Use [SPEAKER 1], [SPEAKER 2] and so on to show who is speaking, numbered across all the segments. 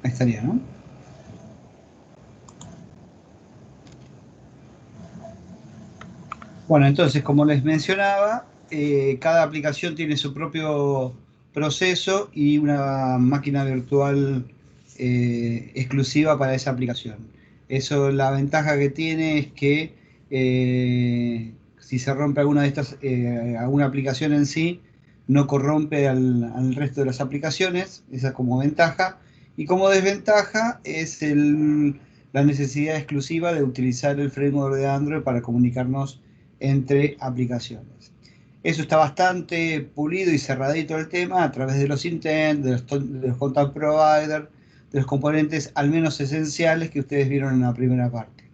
[SPEAKER 1] Ahí estaría, ¿no? Bueno, entonces, como les mencionaba, cada aplicación tiene su propio proceso y una máquina virtual exclusiva para esa aplicación. Eso, la ventaja que tiene es que si se rompe alguna de estas, alguna aplicación en sí, no corrompe al resto de las aplicaciones, esa es como ventaja. Y como desventaja es la necesidad exclusiva de utilizar el framework de Android para comunicarnos entre aplicaciones. Eso está bastante pulido y cerradito el tema a través de los intents, de los content providers, de los componentes al menos esenciales que ustedes vieron en la primera parte.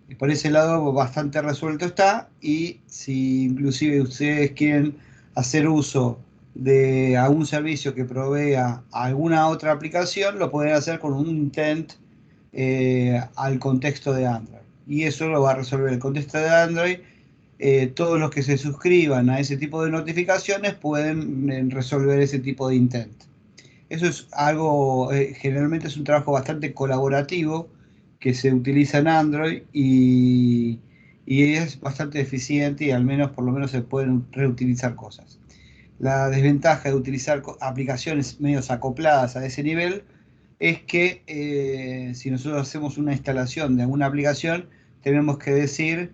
[SPEAKER 1] Y por ese lado bastante resuelto está, y si inclusive ustedes quieren hacer uso de algún servicio que provea alguna otra aplicación, lo pueden hacer con un intent al contexto de Android. Y eso lo va a resolver el contexto de Android. Todos los que se suscriban a ese tipo de notificaciones pueden resolver ese tipo de intent. Eso es algo, generalmente es un trabajo bastante colaborativo que se utiliza en Android y es bastante eficiente, y al menos por lo menos se pueden reutilizar cosas. La desventaja de utilizar aplicaciones medio acopladas a ese nivel es que si nosotros hacemos una instalación de alguna aplicación, tenemos que decir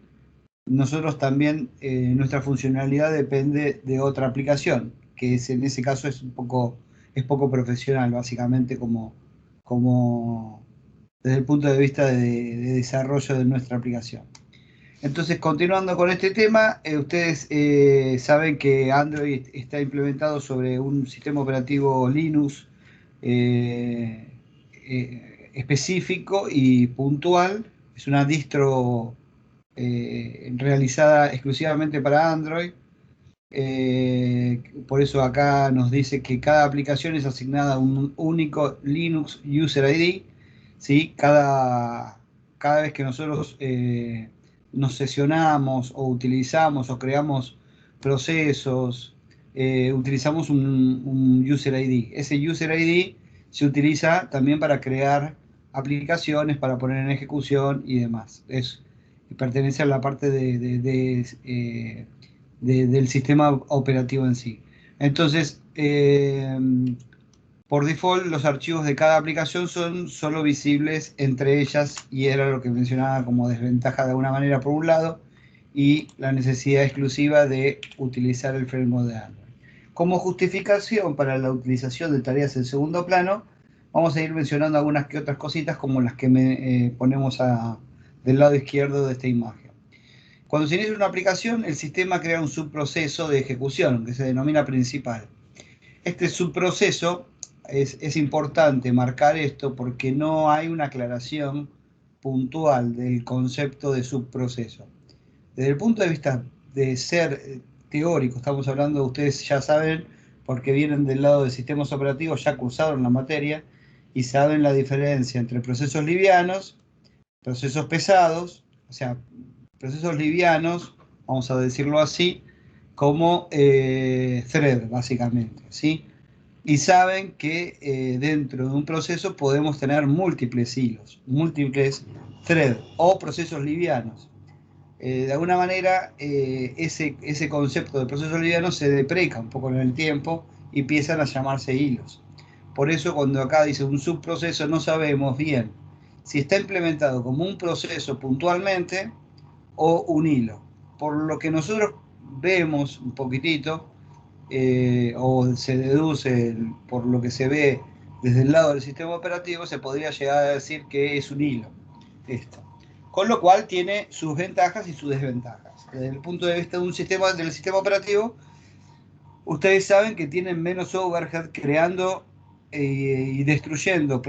[SPEAKER 1] nosotros también, nuestra funcionalidad depende de otra aplicación, que es, en ese caso es poco profesional, básicamente, como desde el punto de vista de desarrollo de nuestra aplicación. Entonces, continuando con este tema, ustedes saben que Android está implementado sobre un sistema operativo Linux eh, específico y puntual. Es una distro realizada exclusivamente para Android. Por eso acá nos dice que cada aplicación es asignada a un único Linux User ID. ¿Sí? Cada vez que nosotros nos sesionamos o utilizamos o creamos procesos, utilizamos un User ID. Ese User ID se utiliza también para crear aplicaciones, para poner en ejecución y demás. Pertenece a la parte del sistema operativo en sí. Entonces, por default, los archivos de cada aplicación son solo visibles entre ellas, y era lo que mencionaba como desventaja de alguna manera por un lado, y la necesidad exclusiva de utilizar el framework de Android. Como justificación para la utilización de tareas en segundo plano, vamos a ir mencionando algunas que otras cositas como las que ponemos del lado izquierdo de esta imagen. Cuando se inicia una aplicación, el sistema crea un subproceso de ejecución que se denomina principal. Este subproceso es importante marcar esto porque no hay una aclaración puntual del concepto de subproceso. Desde el punto de vista de ser teórico, estamos hablando, ustedes ya saben, porque vienen del lado de sistemas operativos, ya cursaron la materia y saben la diferencia entre procesos livianos, procesos pesados, o sea, procesos livianos, vamos a decirlo así, como thread, básicamente, ¿sí? Y saben que dentro de un proceso podemos tener múltiples hilos, múltiples threads o procesos livianos. De alguna manera, ese concepto de procesos livianos se depreca un poco en el tiempo y empiezan a llamarse hilos. Por eso, cuando acá dice un subproceso, no sabemos bien si está implementado como un proceso puntualmente o un hilo. Por lo que nosotros vemos un poquitito, o se deduce por lo que se ve desde el lado del sistema operativo, se podría llegar a decir que es un hilo esto. Con lo cual tiene sus ventajas y sus desventajas. Desde el punto de vista de del sistema operativo, ustedes saben que tienen menos overhead creando y destruyendo,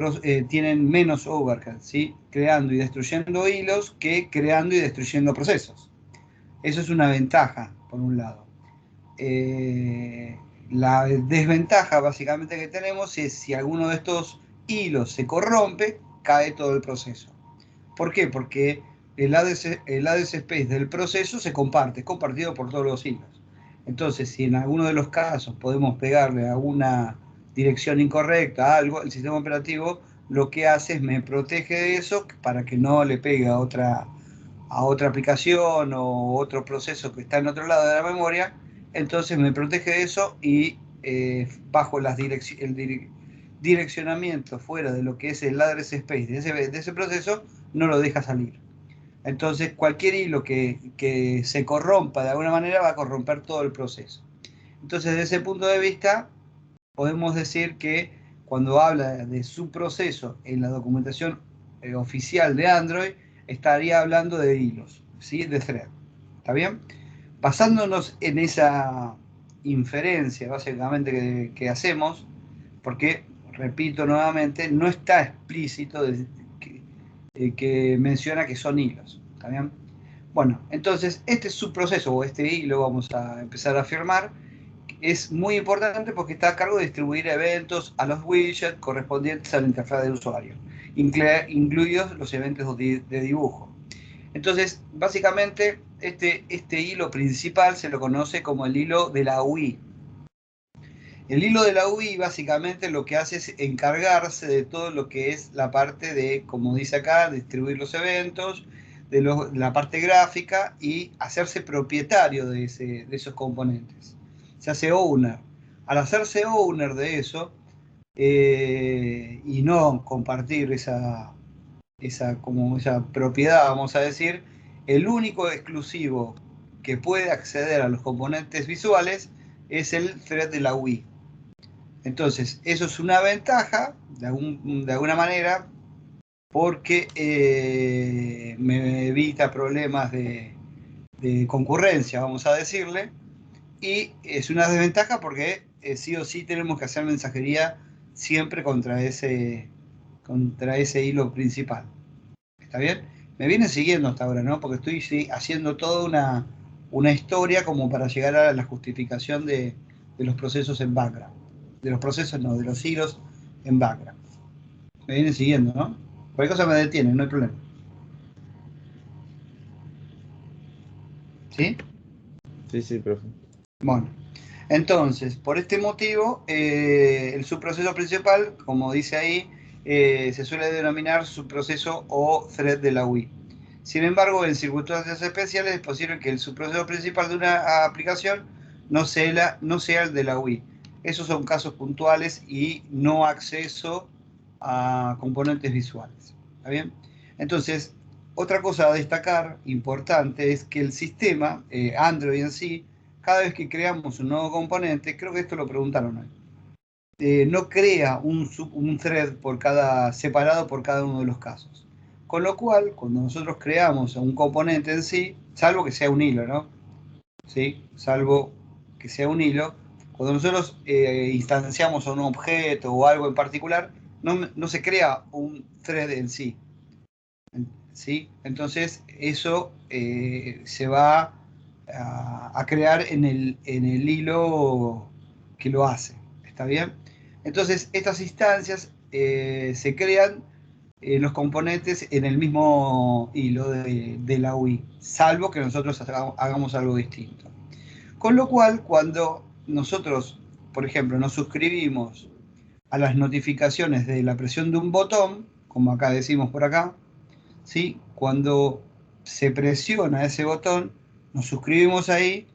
[SPEAKER 1] tienen menos overhead, ¿sí? Creando y destruyendo hilos que creando y destruyendo procesos. Eso es una ventaja, por un lado. Eh, la desventaja básicamente que tenemos es si alguno de estos hilos se corrompe, cae todo el proceso. ¿Por qué? Porque el address space del proceso es compartido por todos los hilos. Entonces, si en alguno de los casos podemos pegarle a una dirección incorrecta a algo, el sistema operativo lo que hace es me protege de eso para que no le pegue a otra aplicación o otro proceso que está en otro lado de la memoria. Entonces me protege de eso y bajo el direccionamiento fuera de lo que es el address space de ese proceso, no lo deja salir. Entonces cualquier hilo que se corrompa de alguna manera va a corromper todo el proceso. Entonces, desde ese punto de vista, podemos decir que cuando habla de su proceso en la documentación oficial de Android, estaría hablando de hilos, ¿sí? De thread. ¿Está bien? Basándonos en esa inferencia, básicamente, que hacemos, porque, repito nuevamente, no está explícito que menciona que son hilos. ¿Está bien? Bueno, entonces, este subproceso o este hilo, vamos a empezar a afirmar, es muy importante porque está a cargo de distribuir eventos a los widgets correspondientes a la interfaz del usuario, incluidos los eventos de dibujo. Entonces, básicamente, este hilo principal se lo conoce como el hilo de la UI. El hilo de la UI básicamente lo que hace es encargarse de todo lo que es la parte de, como dice acá, distribuir los eventos, de la parte gráfica y hacerse propietario de esos componentes. Se hace owner. Al hacerse owner de eso y no compartir esa propiedad, vamos a decir, el único exclusivo que puede acceder a los componentes visuales es el thread de la UI. Entonces, eso es una ventaja, de alguna manera, porque me evita problemas de concurrencia, vamos a decirle, y es una desventaja porque sí o sí tenemos que hacer mensajería siempre contra ese hilo principal. ¿Está bien? Me vienen siguiendo hasta ahora, ¿no? Porque estoy haciendo toda una historia como para llegar a la justificación de los procesos en background. De los procesos, no, de los hilos en background. Me vienen siguiendo, ¿no? Cualquier cosa me detiene, no hay problema. ¿Sí?
[SPEAKER 2] Sí, profe.
[SPEAKER 1] Bueno, entonces, por este motivo, el subproceso principal, como dice ahí, se suele denominar subproceso o thread de la UI. Sin embargo, en circunstancias especiales es posible que el subproceso principal de una aplicación no sea el de la UI. Esos son casos puntuales y no acceso a componentes visuales. ¿Está bien? Entonces, otra cosa a destacar importante es que el sistema, Android en sí, cada vez que creamos un nuevo componente, creo que esto lo preguntaron hoy, no crea un thread separado por cada uno de los casos. Con lo cual, cuando nosotros creamos un componente en sí, salvo que sea un hilo, ¿no? ¿Sí? Salvo que sea un hilo, cuando nosotros instanciamos a un objeto o algo en particular, no se crea un thread en sí. ¿Sí? Entonces, eso se va a crear en el hilo que lo hace. ¿Está bien? Entonces, estas instancias se crean los componentes en el mismo hilo de la UI, salvo que nosotros hagamos algo distinto. Con lo cual, cuando nosotros, por ejemplo, nos suscribimos a las notificaciones de la presión de un botón, como acá decimos por acá, ¿sí? Cuando se presiona ese botón, nos suscribimos ahí,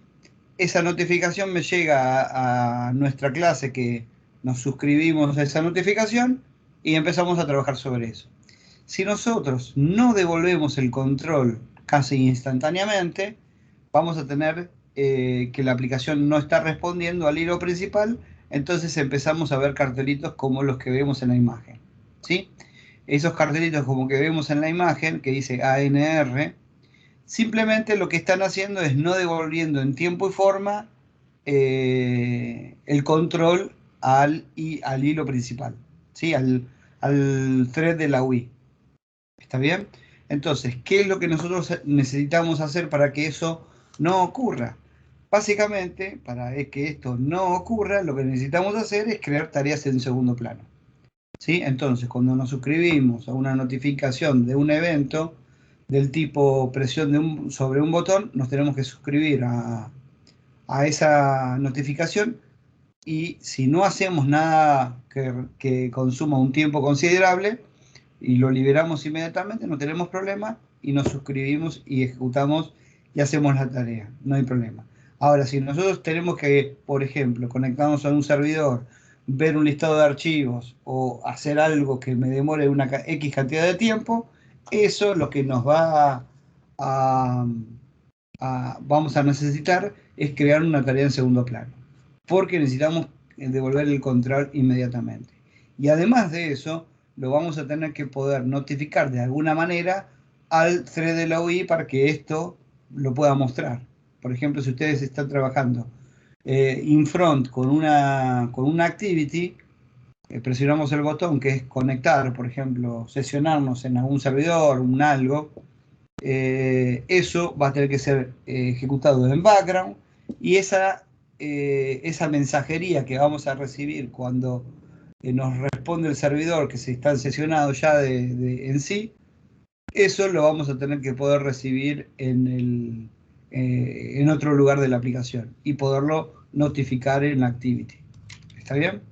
[SPEAKER 1] esa notificación me llega a nuestra clase que nos suscribimos a esa notificación y empezamos a trabajar sobre eso. Si nosotros no devolvemos el control casi instantáneamente, vamos a tener que la aplicación no está respondiendo al hilo principal, entonces empezamos a ver cartelitos como los que vemos en la imagen. ¿Sí? Esos cartelitos como que vemos en la imagen, que dice ANR, simplemente lo que están haciendo es no devolviendo en tiempo y forma el control al hilo principal, ¿sí? al thread de la UI. ¿Está bien? Entonces, ¿qué es lo que nosotros necesitamos hacer para que eso no ocurra? Básicamente, para que esto no ocurra, lo que necesitamos hacer es crear tareas en segundo plano. ¿Sí? Entonces, cuando nos suscribimos a una notificación de un evento del tipo presión sobre un botón, nos tenemos que suscribir a esa notificación y si no hacemos nada que consuma un tiempo considerable y lo liberamos inmediatamente, no tenemos problema y nos suscribimos y ejecutamos y hacemos la tarea, no hay problema. Ahora, si nosotros tenemos que, por ejemplo, conectarnos a un servidor, ver un listado de archivos o hacer algo que me demore una X cantidad de tiempo, eso lo que nos va a, vamos a necesitar es crear una tarea en segundo plano, porque necesitamos devolver el control inmediatamente. Y además de eso, lo vamos a tener que poder notificar de alguna manera al thread de la UI para que esto lo pueda mostrar. Por ejemplo, si ustedes están trabajando in front con una activity, presionamos el botón que es conectar, por ejemplo, sesionarnos en algún servidor, un algo, eso va a tener que ser ejecutado en background y esa mensajería que vamos a recibir cuando nos responde el servidor que se está sesionado ya en sí, eso lo vamos a tener que poder recibir en otro lugar de la aplicación y poderlo notificar en la activity. ¿Está bien?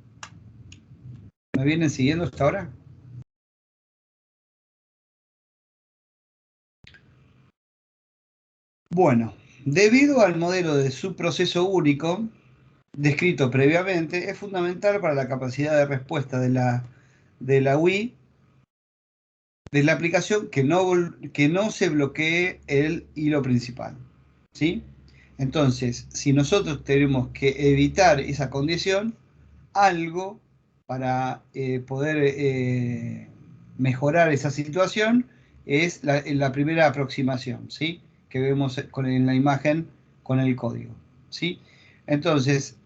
[SPEAKER 1] ¿Me vienen siguiendo hasta ahora? Bueno, debido al modelo de subproceso único descrito previamente, es fundamental para la capacidad de respuesta de la UI, de la aplicación, que no se bloquee el hilo principal, ¿sí? Entonces, si nosotros tenemos que evitar esa condición, algo para poder mejorar esa situación es la primera aproximación, ¿sí? Que vemos en la imagen con el código, ¿sí? Entonces,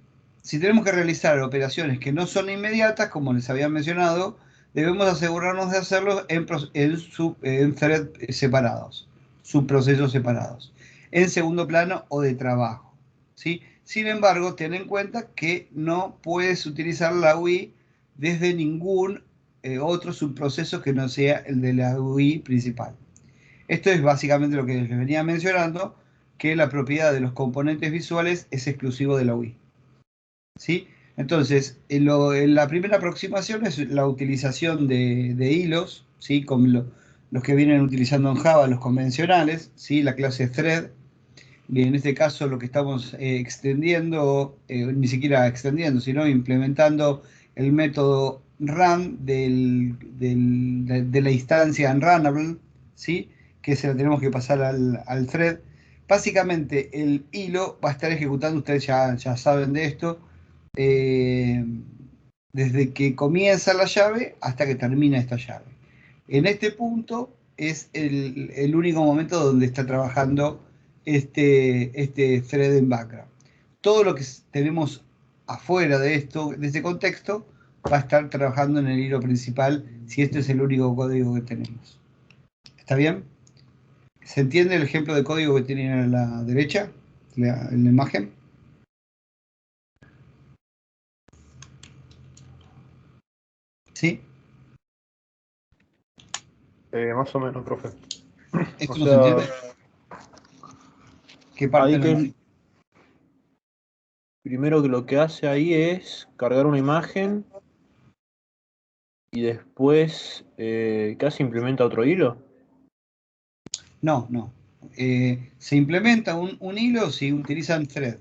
[SPEAKER 1] si tenemos que realizar operaciones que no son inmediatas, como les había mencionado, debemos asegurarnos de hacerlo en threads separados, subprocesos separados, en segundo plano o de trabajo, ¿sí? Sin embargo, ten en cuenta que no puedes utilizar la UI desde ningún otro subproceso que no sea el de la UI principal. Esto es básicamente lo que les venía mencionando, que la propiedad de los componentes visuales es exclusivo de la UI, ¿sí? Entonces, en la primera aproximación es la utilización de hilos, ¿sí? Como los que vienen utilizando en Java, los convencionales, ¿sí? La clase thread. Y en este caso lo que estamos extendiendo, ni siquiera extendiendo, sino implementando el método run de la instancia unrunnable, ¿sí? Que se la tenemos que pasar al thread. Básicamente el hilo va a estar ejecutando, ustedes ya saben de esto, eh, desde que comienza la llave hasta que termina esta llave. En este punto es el único momento donde está trabajando este thread en background. Todo lo que tenemos afuera de este contexto, va a estar trabajando en el hilo principal si este es el único código que tenemos. ¿Está bien? ¿Se entiende el ejemplo de código que tienen a la derecha, en la imagen? ¿Sí?
[SPEAKER 3] Más o menos, profe.
[SPEAKER 1] ¿Esto
[SPEAKER 3] O
[SPEAKER 1] no se
[SPEAKER 3] sea,
[SPEAKER 1] entiende? ¿Qué parte
[SPEAKER 3] ahí
[SPEAKER 1] no
[SPEAKER 3] que
[SPEAKER 1] entiende?
[SPEAKER 3] primero que lo que hace ahí es cargar una imagen y después casi implementa otro hilo.
[SPEAKER 1] No, no. Se implementa un hilo si utilizan thread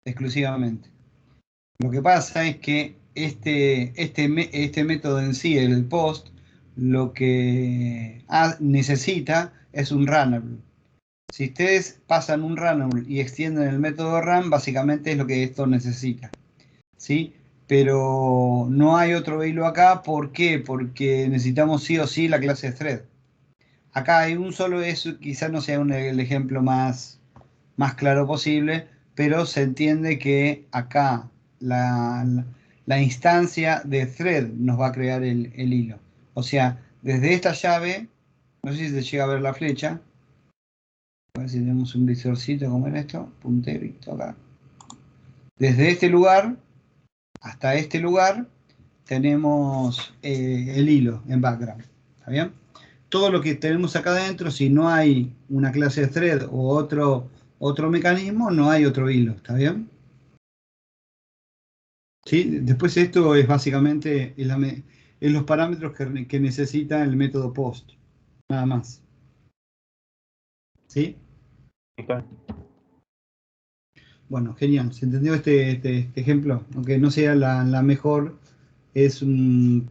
[SPEAKER 1] exclusivamente. Lo que pasa es que este método en sí, el post, lo que necesita es un runnable. Si ustedes pasan un runnable y extienden el método run, básicamente es lo que esto necesita, ¿sí? Pero no hay otro hilo acá. ¿Por qué? Porque necesitamos sí o sí la clase thread. Acá hay un solo, eso quizás no sea el ejemplo más claro posible, pero se entiende que acá la instancia de thread nos va a crear el hilo. O sea, desde esta llave, no sé si se llega a ver la flecha, a ver si tenemos un visorcito como en esto, punterito acá. Desde este lugar hasta este lugar tenemos el hilo en background. ¿Está bien? Todo lo que tenemos acá adentro, si no hay una clase de thread o otro mecanismo, no hay otro hilo. ¿Está bien? ¿Sí? Después esto es básicamente es los parámetros que necesita el método POST, nada más. ¿Sí?
[SPEAKER 3] Ok.
[SPEAKER 1] Bueno, genial. ¿Se entendió este ejemplo? Aunque no sea la mejor, es un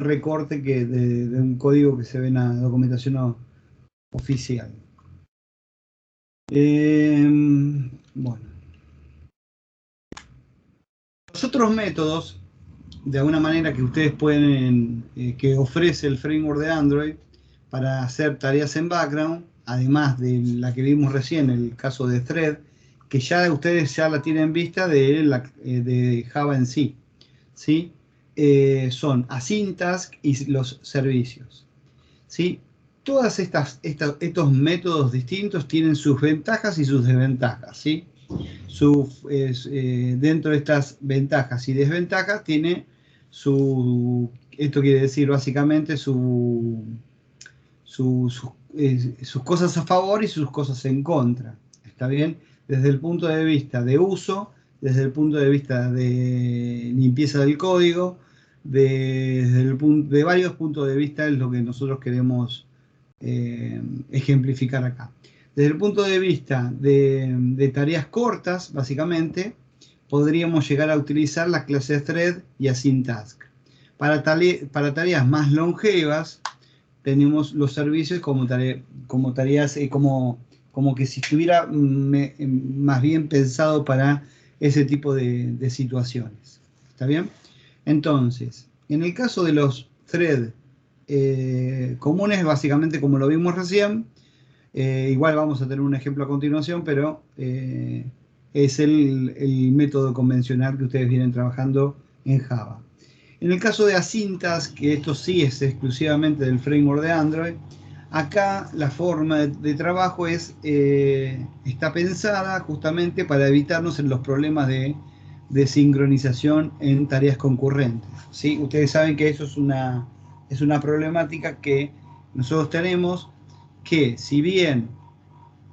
[SPEAKER 1] recorte de un código que se ve en la documentación oficial. Bueno, los otros métodos, de alguna manera que ustedes pueden, que ofrece el framework de Android para hacer tareas en background, además de la que vimos recién, el caso de Thread, que ya ustedes ya la tienen vista de Java en sí, ¿sí? Son Asyntask y los servicios, ¿sí? Todas estos métodos distintos tienen sus ventajas y sus desventajas, ¿sí? Dentro de estas ventajas y desventajas tiene esto quiere decir básicamente sus cosas a favor y sus cosas en contra. ¿Está bien? Desde el punto de vista de uso, desde el punto de vista de limpieza del código, de varios puntos de vista es lo que nosotros queremos ejemplificar acá. Desde el punto de vista de tareas cortas, básicamente, podríamos llegar a utilizar las clases thread y asyntask. Para tareas más longevas, tenemos los servicios como tareas, como que si estuviera más bien pensado para ese tipo de situaciones. ¿Está bien? Entonces, en el caso de los thread comunes, básicamente como lo vimos recién, igual vamos a tener un ejemplo a continuación, pero es el método convencional que ustedes vienen trabajando en Java. En el caso de Asyntask, que esto sí es exclusivamente del framework de Android, acá la forma de trabajo está pensada justamente para evitarnos en los problemas de sincronización en tareas concurrentes, ¿sí? Ustedes saben que eso es una problemática que nosotros tenemos, que si bien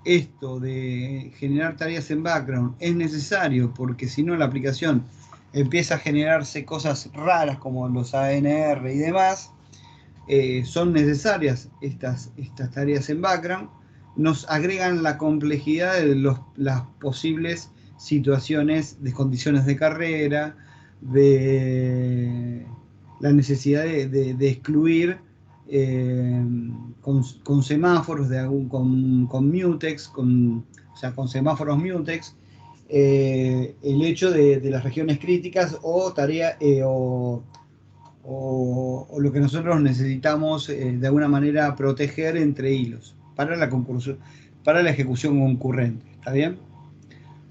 [SPEAKER 1] esto de generar tareas en background es necesario, porque si no la aplicación empieza a generarse cosas raras como los ANR y demás, son necesarias estas tareas en background, nos agregan la complejidad de las posibles situaciones de condiciones de carrera, de la necesidad de excluir con semáforos, con mutex, o sea, con semáforos mutex, el hecho de las regiones críticas o tarea o lo que nosotros necesitamos de alguna manera proteger entre hilos para la ejecución concurrente. ¿Está bien?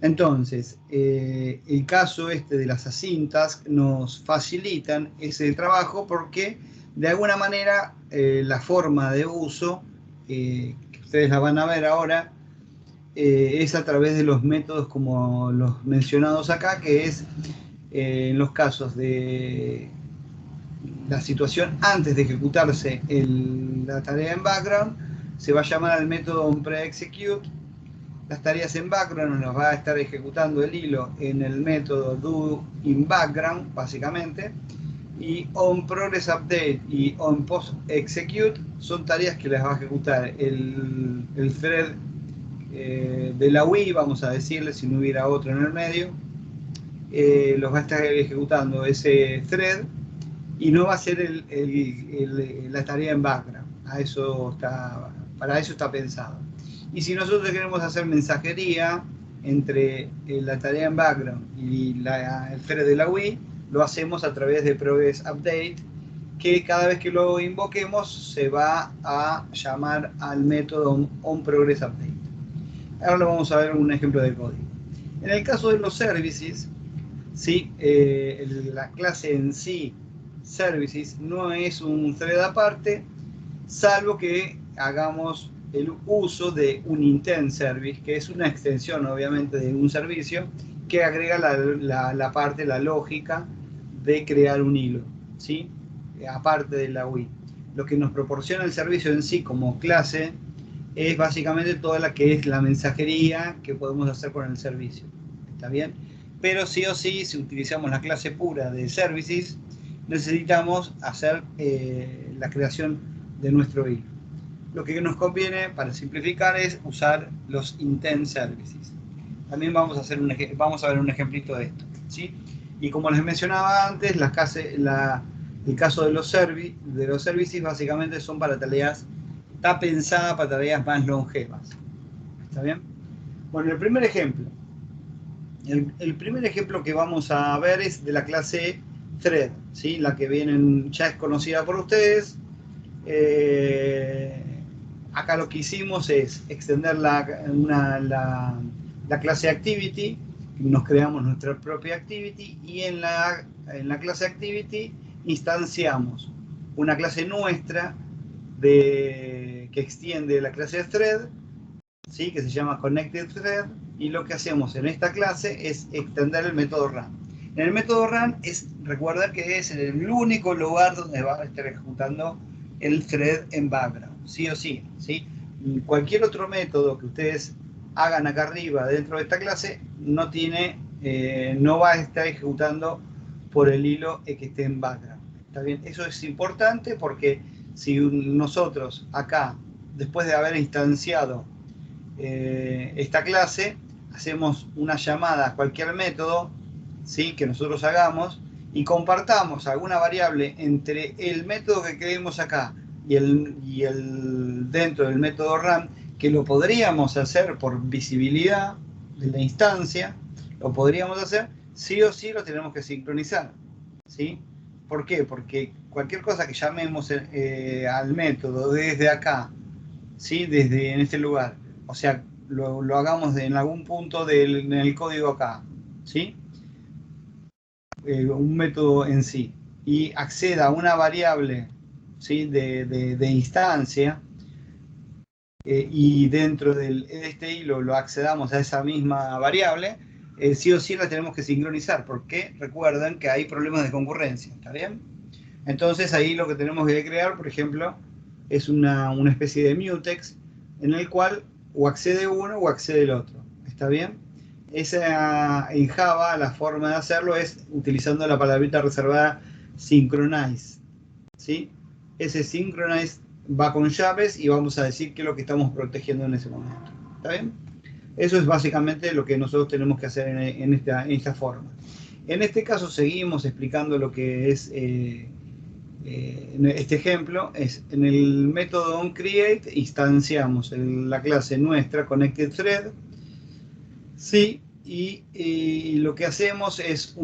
[SPEAKER 1] Entonces, el caso de las asyntask nos facilitan ese trabajo porque de alguna manera la forma de uso, que ustedes la van a ver ahora, es a través de los métodos como los mencionados acá, que es en los casos de la situación antes de ejecutarse la tarea en background, se va a llamar al método onPreExecute. Las tareas en background nos va a estar ejecutando el hilo en el método doInBackground, básicamente. Y onProgressUpdate y onPostExecute son tareas que las va a ejecutar el thread de la UI, vamos a decirle, si no hubiera otro en el medio. Los va a estar ejecutando ese thread y no va a ser la tarea en background. Para eso está pensado. Y si nosotros queremos hacer mensajería entre la tarea en background y el thread de la UI, lo hacemos a través de Progress Update, que cada vez que lo invoquemos se va a llamar al método onProgressUpdate. Ahora lo vamos a ver un ejemplo de código. En el caso de los services, ¿sí? La clase en sí, services, no es un thread aparte, salvo que hagamos el uso de un intent service, que es una extensión obviamente de un servicio que agrega la parte, la lógica de crear un hilo, ¿sí? Aparte de la UI. Lo que nos proporciona el servicio en sí como clase es básicamente toda la que es la mensajería que podemos hacer con el servicio. ¿Está bien? pero sí o sí, si utilizamos la clase pura de services, necesitamos hacer la creación de nuestro hilo. Lo que nos conviene, para simplificar, es usar los intent services. También vamos a ver un ejemplito de esto, ¿sí? Y como les mencionaba antes, el caso de los services básicamente son para tareas, está pensada para tareas más longevas. ¿Está bien? Bueno, el primer ejemplo. El primer ejemplo que vamos a ver es de la clase thread, ¿sí? La que ya es conocida por ustedes. Acá lo que hicimos es extender la clase activity, nos creamos nuestra propia activity y en la clase activity instanciamos una clase nuestra que extiende la clase thread, ¿sí? Que se llama connected thread, y lo que hacemos en esta clase es extender el método run. En el método run recuerda que es el único lugar donde va a estar ejecutando el thread en background, sí o sí, ¿sí? Cualquier otro método que ustedes hagan acá arriba dentro de esta clase no va a estar ejecutando por el hilo que esté en background. ¿Está bien? Eso es importante porque si nosotros acá, después de haber instanciado esta clase, hacemos una llamada a cualquier método, ¿sí? Que nosotros hagamos y compartamos alguna variable entre el método que creemos acá y el dentro del método run, que lo podríamos hacer por visibilidad de la instancia, lo podríamos hacer, sí o sí lo tenemos que sincronizar, ¿sí? ¿Por qué? Porque cualquier cosa que llamemos al método desde acá, ¿sí? En este lugar, o sea, lo hagamos en algún punto en el código acá, ¿sí? Un método en sí, y acceda a una variable, ¿sí? de instancia, y dentro de este hilo lo accedamos a esa misma variable, sí o sí la tenemos que sincronizar, porque recuerden que hay problemas de concurrencia, ¿está bien? Entonces ahí lo que tenemos que crear, por ejemplo, es una especie de mutex en el cual o accede uno o accede el otro. ¿Está bien? En Java la forma de hacerlo es utilizando la palabrita reservada synchronize, ¿sí? Ese synchronize va con llaves y vamos a decir qué es lo que estamos protegiendo en ese momento. ¿Está bien? Eso es básicamente lo que nosotros tenemos que hacer en esta forma. En este caso seguimos explicando lo que es en este ejemplo. En el método onCreate instanciamos la clase nuestra connectedThread, sí, y lo que hacemos es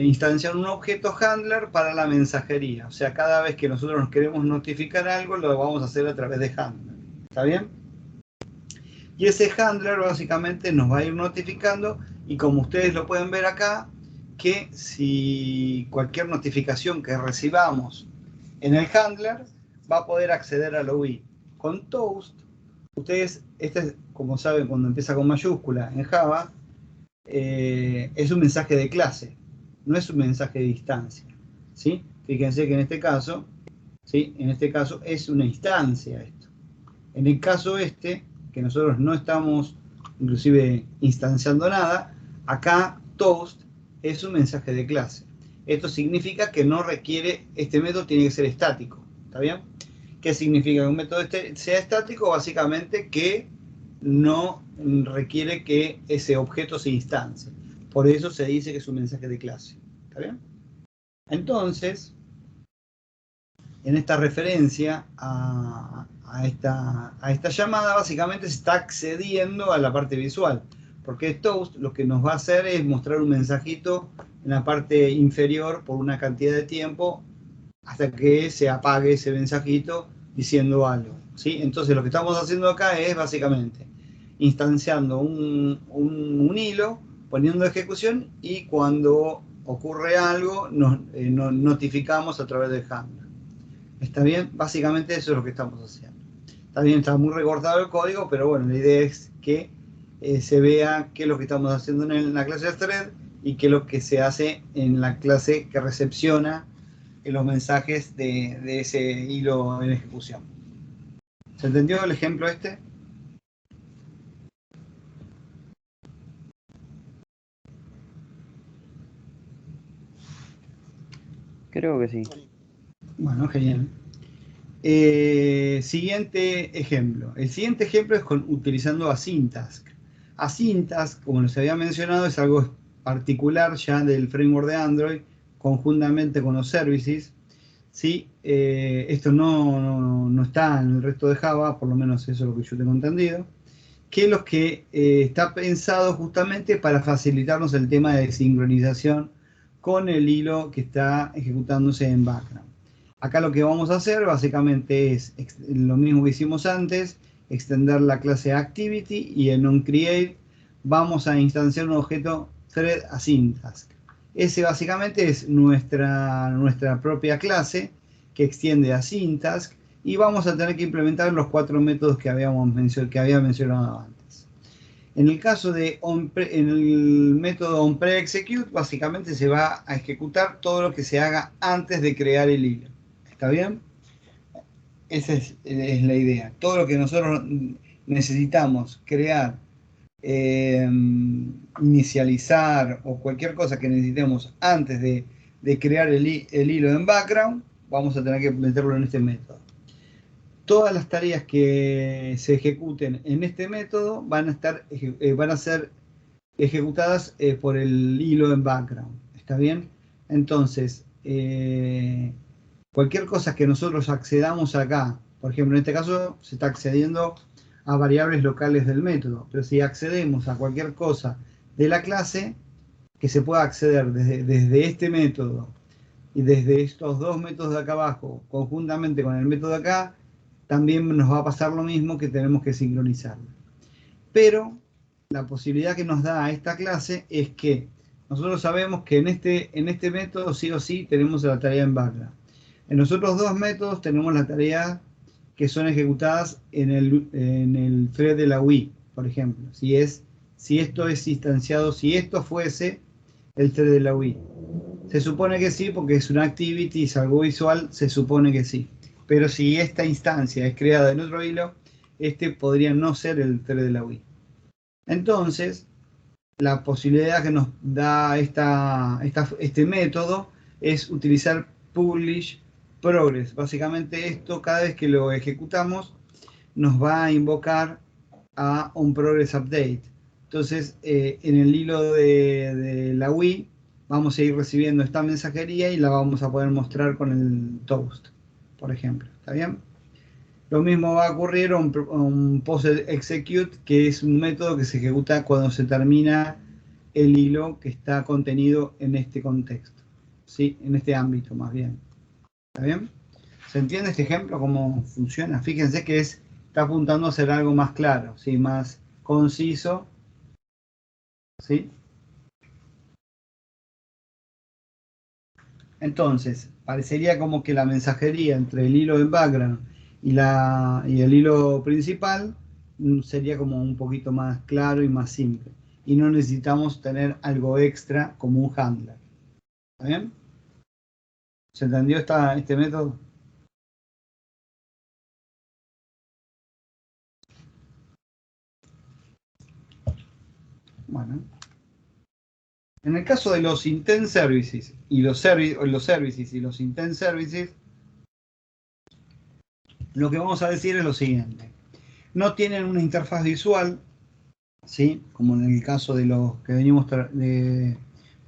[SPEAKER 1] instanciar un objeto handler para la mensajería. O sea, cada vez que nosotros nos queremos notificar algo, lo vamos a hacer a través de handler. ¿Está bien? Y ese handler básicamente nos va a ir notificando, y como ustedes lo pueden ver acá, que si cualquier notificación que recibamos en el handler va a poder acceder a la UI. Con Toast, ustedes, como saben, cuando empieza con mayúscula en Java, es un mensaje de clase, no es un mensaje de distancia, ¿sí? Fíjense que en este caso, ¿sí? En este caso es una instancia esto. En el caso que nosotros no estamos inclusive instanciando nada, acá Toast es un mensaje de clase. Esto significa que no requiere, este método tiene que ser estático, ¿está bien? ¿Qué significa que un método sea estático? Básicamente que no requiere que ese objeto se instancie. Por eso se dice que es un mensaje de clase, ¿está bien? Entonces, en esta referencia a esta llamada, básicamente se está accediendo a la parte visual, porque Toast lo que nos va a hacer es mostrar un mensajito en la parte inferior por una cantidad de tiempo hasta que se apague ese mensajito diciendo algo, ¿sí? Entonces lo que estamos haciendo acá es básicamente instanciando un hilo, poniendo ejecución, y cuando ocurre algo nos notificamos a través del handler. ¿Está bien? Básicamente eso es lo que estamos haciendo. Está bien, está muy recortado el código, pero bueno, la idea es que se vea qué es lo que estamos haciendo en la clase de thread y qué es lo que se hace en la clase que recepciona los mensajes de ese hilo en ejecución. ¿Se entendió el ejemplo este?
[SPEAKER 4] Creo que sí.
[SPEAKER 1] Bueno, genial. Siguiente ejemplo. El siguiente ejemplo es utilizando Asyntask. Asyntask, como les había mencionado, es algo particular ya del framework de Android, conjuntamente con los services. ¿Sí? Esto no está en el resto de Java, por lo menos eso es lo que yo tengo entendido, que es lo que está pensado justamente para facilitarnos el tema de sincronización con el hilo que está ejecutándose en background. Acá lo que vamos a hacer básicamente es lo mismo que hicimos antes, extender la clase activity y en onCreate vamos a instanciar un objeto thread asyntask. Ese básicamente es nuestra propia clase que extiende asyntask y vamos a tener que implementar los 4 métodos que había mencionado antes. En el caso de en el método onPreExecute, básicamente se va a ejecutar todo lo que se haga antes de crear el hilo. ¿Está bien? Esa es la idea. Todo lo que nosotros necesitamos crear, inicializar o cualquier cosa que necesitemos antes de crear el hilo en background, vamos a tener que meterlo en este método. Todas las tareas que se ejecuten en este método van a ser ejecutadas por el hilo en background. ¿Está bien? Entonces, cualquier cosa que nosotros accedamos acá, por ejemplo, en este caso se está accediendo a variables locales del método, pero si accedemos a cualquier cosa de la clase, que se pueda acceder desde este método y desde estos dos métodos de acá abajo, conjuntamente con el método de acá, también nos va a pasar lo mismo, que tenemos que sincronizarlo. Pero la posibilidad que nos da esta clase es que nosotros sabemos que en este método sí o sí tenemos la tarea en background. En los otros dos métodos tenemos la tarea que son ejecutadas en el thread de la UI, por ejemplo. Si esto es instanciado, si esto fuese el thread de la UI. Se supone que sí, porque es una activity, es algo visual, se supone que sí. Pero si esta instancia es creada en otro hilo, este podría no ser el thread de la UI. Entonces, la posibilidad que nos da este método es utilizar publish progress. Básicamente esto, cada vez que lo ejecutamos, nos va a invocar a un progress update. Entonces, en el hilo de la UI, vamos a ir recibiendo esta mensajería y la vamos a poder mostrar con el toast, por ejemplo. ¿Está bien? Lo mismo va a ocurrir a un post-execute, que es un método que se ejecuta cuando se termina el hilo que está contenido en este contexto, ¿sí? En este ámbito más bien. ¿Está bien? ¿Se entiende este ejemplo cómo funciona? Fíjense que está apuntando a ser algo más claro, ¿sí? Más conciso, ¿sí? Entonces, parecería como que la mensajería entre el hilo en background y el hilo principal sería como un poquito más claro y más simple. Y no necesitamos tener algo extra como un handler. ¿Está bien? ¿Se entendió este método? Bueno. En el caso de los intent services y los services y los intent services, lo que vamos a decir es lo siguiente. No tienen una interfaz visual, ¿sí? Como en el caso de los que venimos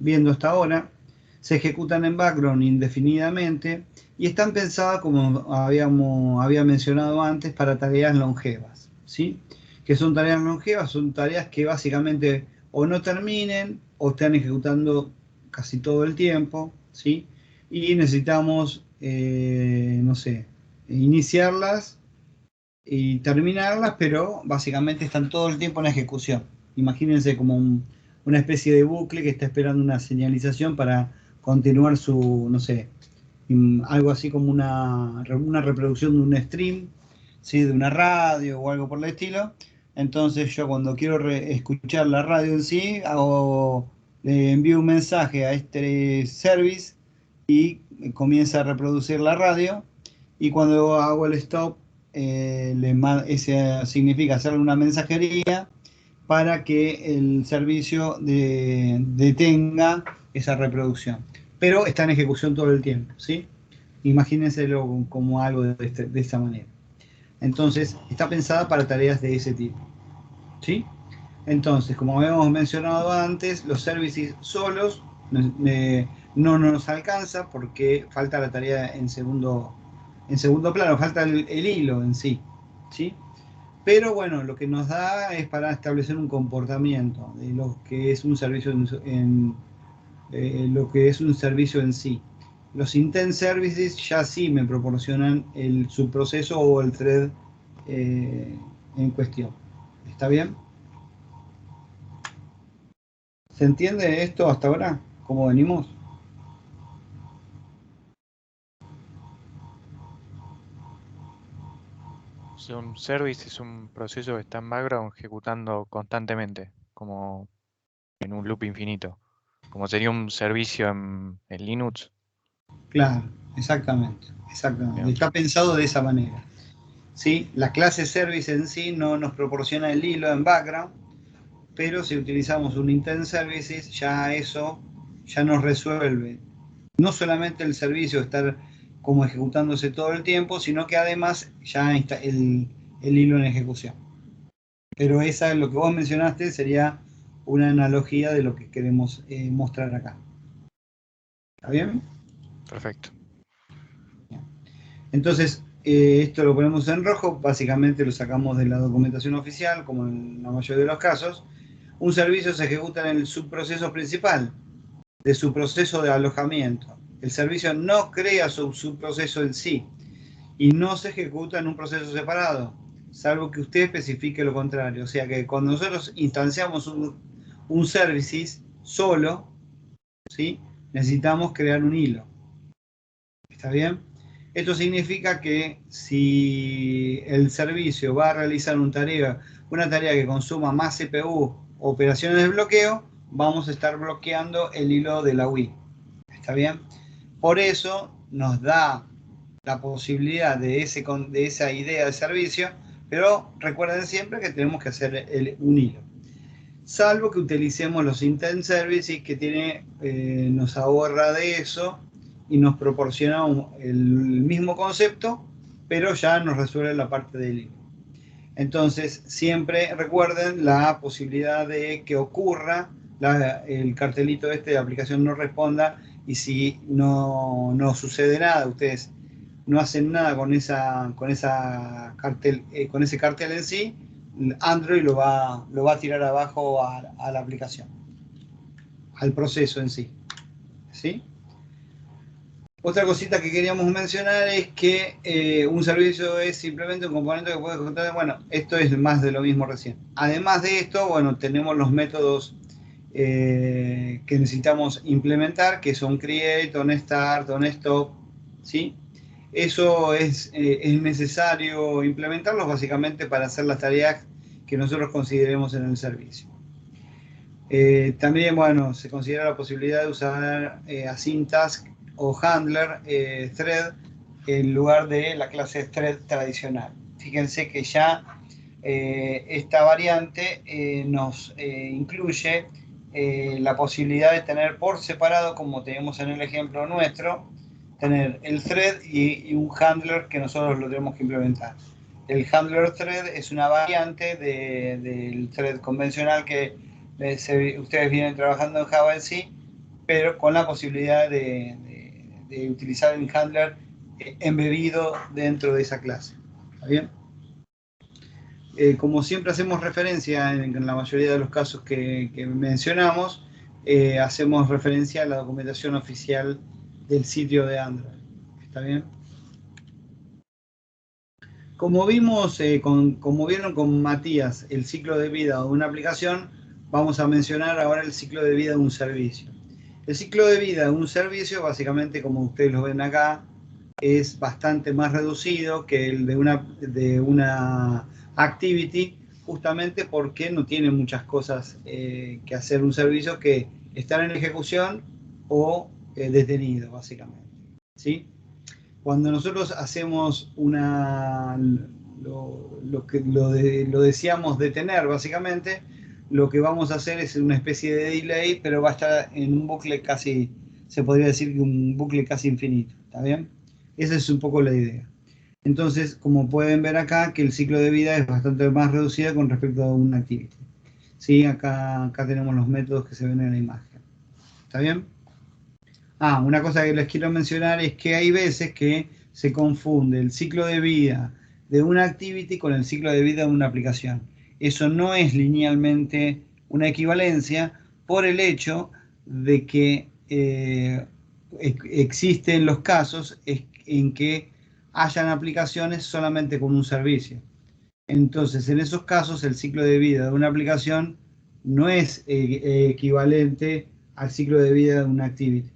[SPEAKER 1] viendo hasta ahora. Se ejecutan en background indefinidamente y están pensadas, como había mencionado antes, para tareas longevas, ¿sí? ¿Qué son tareas longevas? Son tareas que básicamente o no terminen o están ejecutando casi todo el tiempo, ¿sí? Y necesitamos, no sé, iniciarlas y terminarlas, pero básicamente están todo el tiempo en ejecución. Imagínense como una especie de bucle que está esperando una señalización para continuar su, no sé, algo así como una reproducción de un stream, ¿sí? De una radio o algo por el estilo. Entonces yo cuando quiero escuchar la radio en sí, le envío un mensaje a este service y comienza a reproducir la radio, y cuando hago el stop, ese significa hacerle una mensajería para que el servicio detenga esa reproducción. pero está en ejecución todo el tiempo, ¿sí? Imagínenselo como algo de esta manera. Entonces, está pensada para tareas de ese tipo, ¿sí? Entonces, como habíamos mencionado antes, los services solos no nos alcanza porque falta la tarea en segundo plano, falta el hilo en sí, ¿sí? Pero bueno, lo que nos da es para establecer un comportamiento de lo que es un servicio lo que es un servicio en sí. Los intent services ya sí me proporcionan el subproceso o el thread en cuestión. ¿Está bien? ¿Se entiende esto hasta ahora? ¿Cómo venimos?
[SPEAKER 4] Si un service es un proceso que está en background ejecutando constantemente, como en un loop infinito, como sería un servicio en Linux.
[SPEAKER 1] Claro, exactamente.
[SPEAKER 4] Bien,
[SPEAKER 1] Está pensado de esa manera. ¿Sí? La clase service en sí no nos proporciona el hilo en background, pero si utilizamos un intent services, ya eso ya nos resuelve no solamente el servicio estar como ejecutándose todo el tiempo, sino que además ya está el hilo en ejecución. Pero esa, lo que vos mencionaste, sería una analogía de lo que queremos mostrar acá. ¿Está bien?
[SPEAKER 4] perfecto.
[SPEAKER 1] Entonces, esto lo ponemos en rojo, básicamente lo sacamos de la documentación oficial, como en la mayoría de los casos. Un servicio se ejecuta en el subproceso principal de su proceso de alojamiento. El servicio no crea su subproceso en sí y no se ejecuta en un proceso separado, salvo que usted especifique lo contrario. O sea que cuando nosotros instanciamos un services solo, ¿sí? Necesitamos crear un hilo. ¿Está bien? Esto significa que si el servicio va a realizar una tarea que consuma más CPU o operaciones de bloqueo, vamos a estar bloqueando el hilo de la UI. ¿Está bien? Por eso nos da la posibilidad de esa idea de servicio, pero recuerden siempre que tenemos que hacer un hilo. Salvo que utilicemos los intent services que nos ahorra de eso y nos proporciona el mismo concepto, pero ya nos resuelve la parte del hilo. Entonces, siempre recuerden la posibilidad de que ocurra el cartelito de aplicación no responda, y si no sucede nada, ustedes no hacen nada con con ese cartel en sí, Android lo va a tirar abajo a la aplicación, al proceso en sí. ¿Sí? Otra cosita que queríamos mencionar es que un servicio es simplemente un componente que puede ejecutar. Bueno, esto es más de lo mismo recién. Además de esto, bueno, tenemos los métodos que necesitamos implementar, que son create, onStart, onStop, ¿sí? Eso es necesario implementarlos básicamente para hacer las tareas que nosotros consideremos en el servicio. También, bueno, se considera la posibilidad de usar async task o handler thread en lugar de la clase thread tradicional. Fíjense que ya esta variante nos incluye la posibilidad de tener por separado, como tenemos en el ejemplo nuestro, tener el thread y un handler que nosotros lo tenemos que implementar. El handler thread es una variante del thread convencional que ustedes vienen trabajando en Java en sí, pero con la posibilidad de utilizar el handler embebido dentro de esa clase. ¿Está bien? Como siempre hacemos referencia en la mayoría de los casos que mencionamos, hacemos referencia a la documentación oficial del sitio de Android. ¿Está bien? Como vimos, como vieron con Matías, el ciclo de vida de una aplicación, vamos a mencionar ahora el ciclo de vida de un servicio. El ciclo de vida de un servicio, básicamente, como ustedes lo ven acá, es bastante más reducido que el de una activity, justamente porque no tiene muchas cosas que hacer un servicio que estar en ejecución o detenido, básicamente. ¿Sí? Cuando nosotros hacemos lo deseamos detener, básicamente, lo que vamos a hacer es una especie de delay, pero va a estar en un bucle casi se podría decir que un bucle casi infinito, ¿está bien? Esa es un poco la idea. Entonces, como pueden ver acá, que el ciclo de vida es bastante más reducido con respecto a un activity. ¿Sí? Acá tenemos los métodos que se ven en la imagen. ¿Está bien? Una cosa que les quiero mencionar es que hay veces que se confunde el ciclo de vida de una activity con el ciclo de vida de una aplicación. Eso no es linealmente una equivalencia por el hecho de que existen los casos en que hayan aplicaciones solamente con un servicio. Entonces, en esos casos, el ciclo de vida de una aplicación no es equivalente al ciclo de vida de una activity,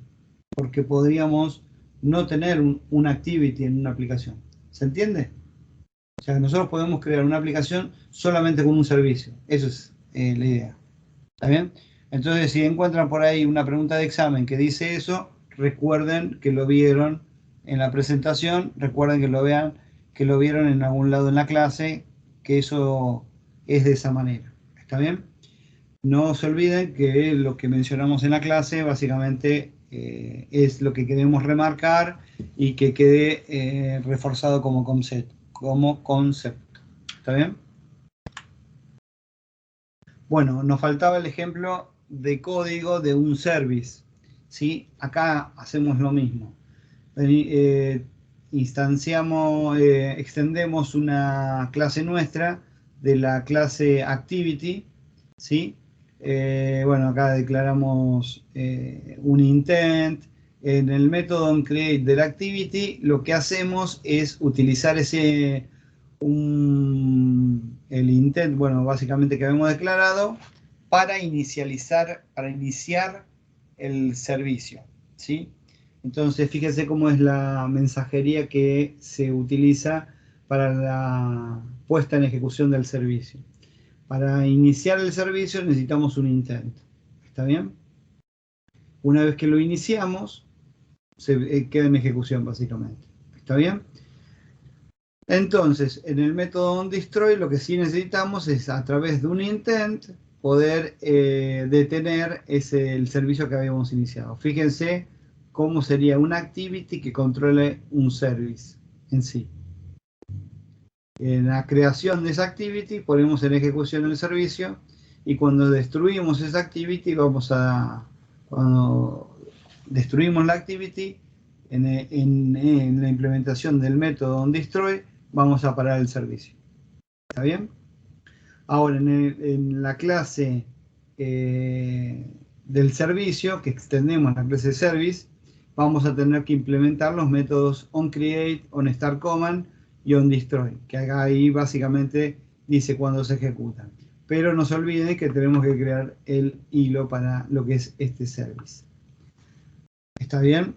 [SPEAKER 1] porque podríamos no tener un activity en una aplicación. ¿Se entiende? O sea, nosotros podemos crear una aplicación solamente con un servicio. Eso es la idea. ¿Está bien? Entonces, si encuentran por ahí una pregunta de examen que dice eso, recuerden que lo vieron en la presentación, recuerden que lo vieron en algún lado en la clase, que eso es de esa manera. ¿Está bien? No se olviden que lo que mencionamos en la clase básicamente es lo que queremos remarcar y que quede reforzado como concepto. ¿Está bien? Bueno, nos faltaba el ejemplo de código de un service, ¿sí? Acá hacemos lo mismo. Extendemos una clase nuestra de la clase activity, ¿sí? Bueno, acá declaramos un intent. En el método onCreate de la activity, lo que hacemos es utilizar el intent, bueno, básicamente que habíamos declarado, para iniciar el servicio, ¿sí? Entonces, fíjense cómo es la mensajería que se utiliza para la puesta en ejecución del servicio. Para iniciar el servicio necesitamos un intent. ¿Está bien? Una vez que lo iniciamos, se queda en ejecución básicamente. ¿Está bien? Entonces, en el método onDestroy lo que sí necesitamos es, a través de un intent, poder detener el servicio que habíamos iniciado. Fíjense cómo sería una activity que controle un service en sí. En la creación de esa activity ponemos en ejecución el servicio, y cuando destruimos esa activity cuando destruimos la activity en la implementación del método onDestroy, vamos a parar el servicio. ¿Está bien? Ahora, en la clase del servicio, que extendemos la clase service, vamos a tener que implementar los métodos onCreate, onStartCommand y onDestroy, que ahí básicamente dice cuándo se ejecutan. Pero no se olviden que tenemos que crear el hilo para lo que es este service. ¿Está bien?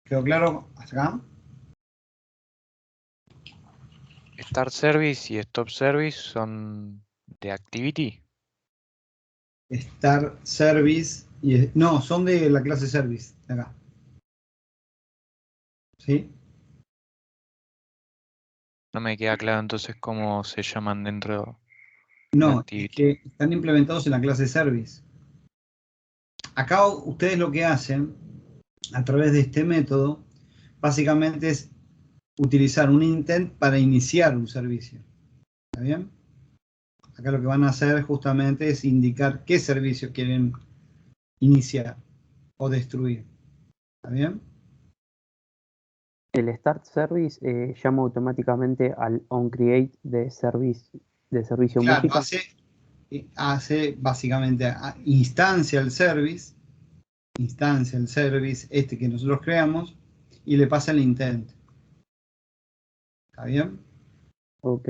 [SPEAKER 1] ¿Quedó claro hasta acá?
[SPEAKER 4] Start Service y Stop Service son de Activity.
[SPEAKER 1] Start Service no, son de la clase Service, de acá. ¿Sí?
[SPEAKER 4] No me queda claro entonces cómo se llaman dentro de
[SPEAKER 1] No, es
[SPEAKER 4] Activity.
[SPEAKER 1] que están implementados en la clase Service. Acá ustedes lo que hacen a través de este método básicamente es utilizar un intent para iniciar un servicio. ¿Está bien? Acá lo que van a hacer justamente es indicar qué servicio quieren iniciar o destruir. ¿Está bien?
[SPEAKER 5] El Start Service llama automáticamente al onCreate de servicio
[SPEAKER 1] Claro,
[SPEAKER 5] música.
[SPEAKER 1] hace básicamente instancia el service este que nosotros creamos, y le pasa el intent. ¿Está bien?
[SPEAKER 5] Ok.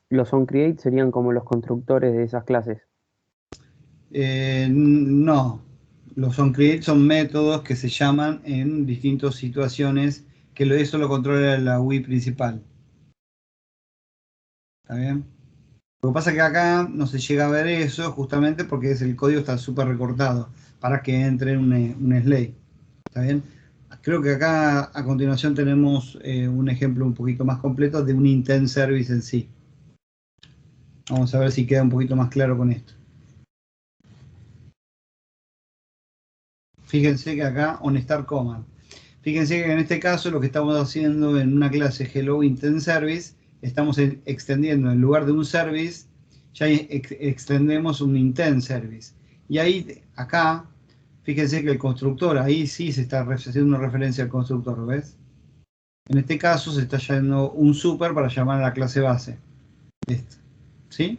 [SPEAKER 5] Los onCreate serían como los constructores de esas clases.
[SPEAKER 1] No, los onCreate son métodos que se llaman en distintas situaciones, que eso lo controla la UI principal. ¿Está bien? Lo que pasa es que acá no se llega a ver eso justamente porque el código está súper recortado para que entre un slave. ¿Está bien? Creo que acá a continuación tenemos un ejemplo un poquito más completo de un intent service en sí. Vamos a ver si queda un poquito más claro con esto. Fíjense que acá OnStar Command. Fíjense que en este caso lo que estamos haciendo en una clase Hello Intent Service, estamos extendiendo en lugar de un service, ya extendemos un Intent Service. Y ahí, acá, fíjense que el constructor, ahí sí se está haciendo una referencia al constructor, ¿ves? En este caso se está llamando un super para llamar a la clase base. ¿Sí?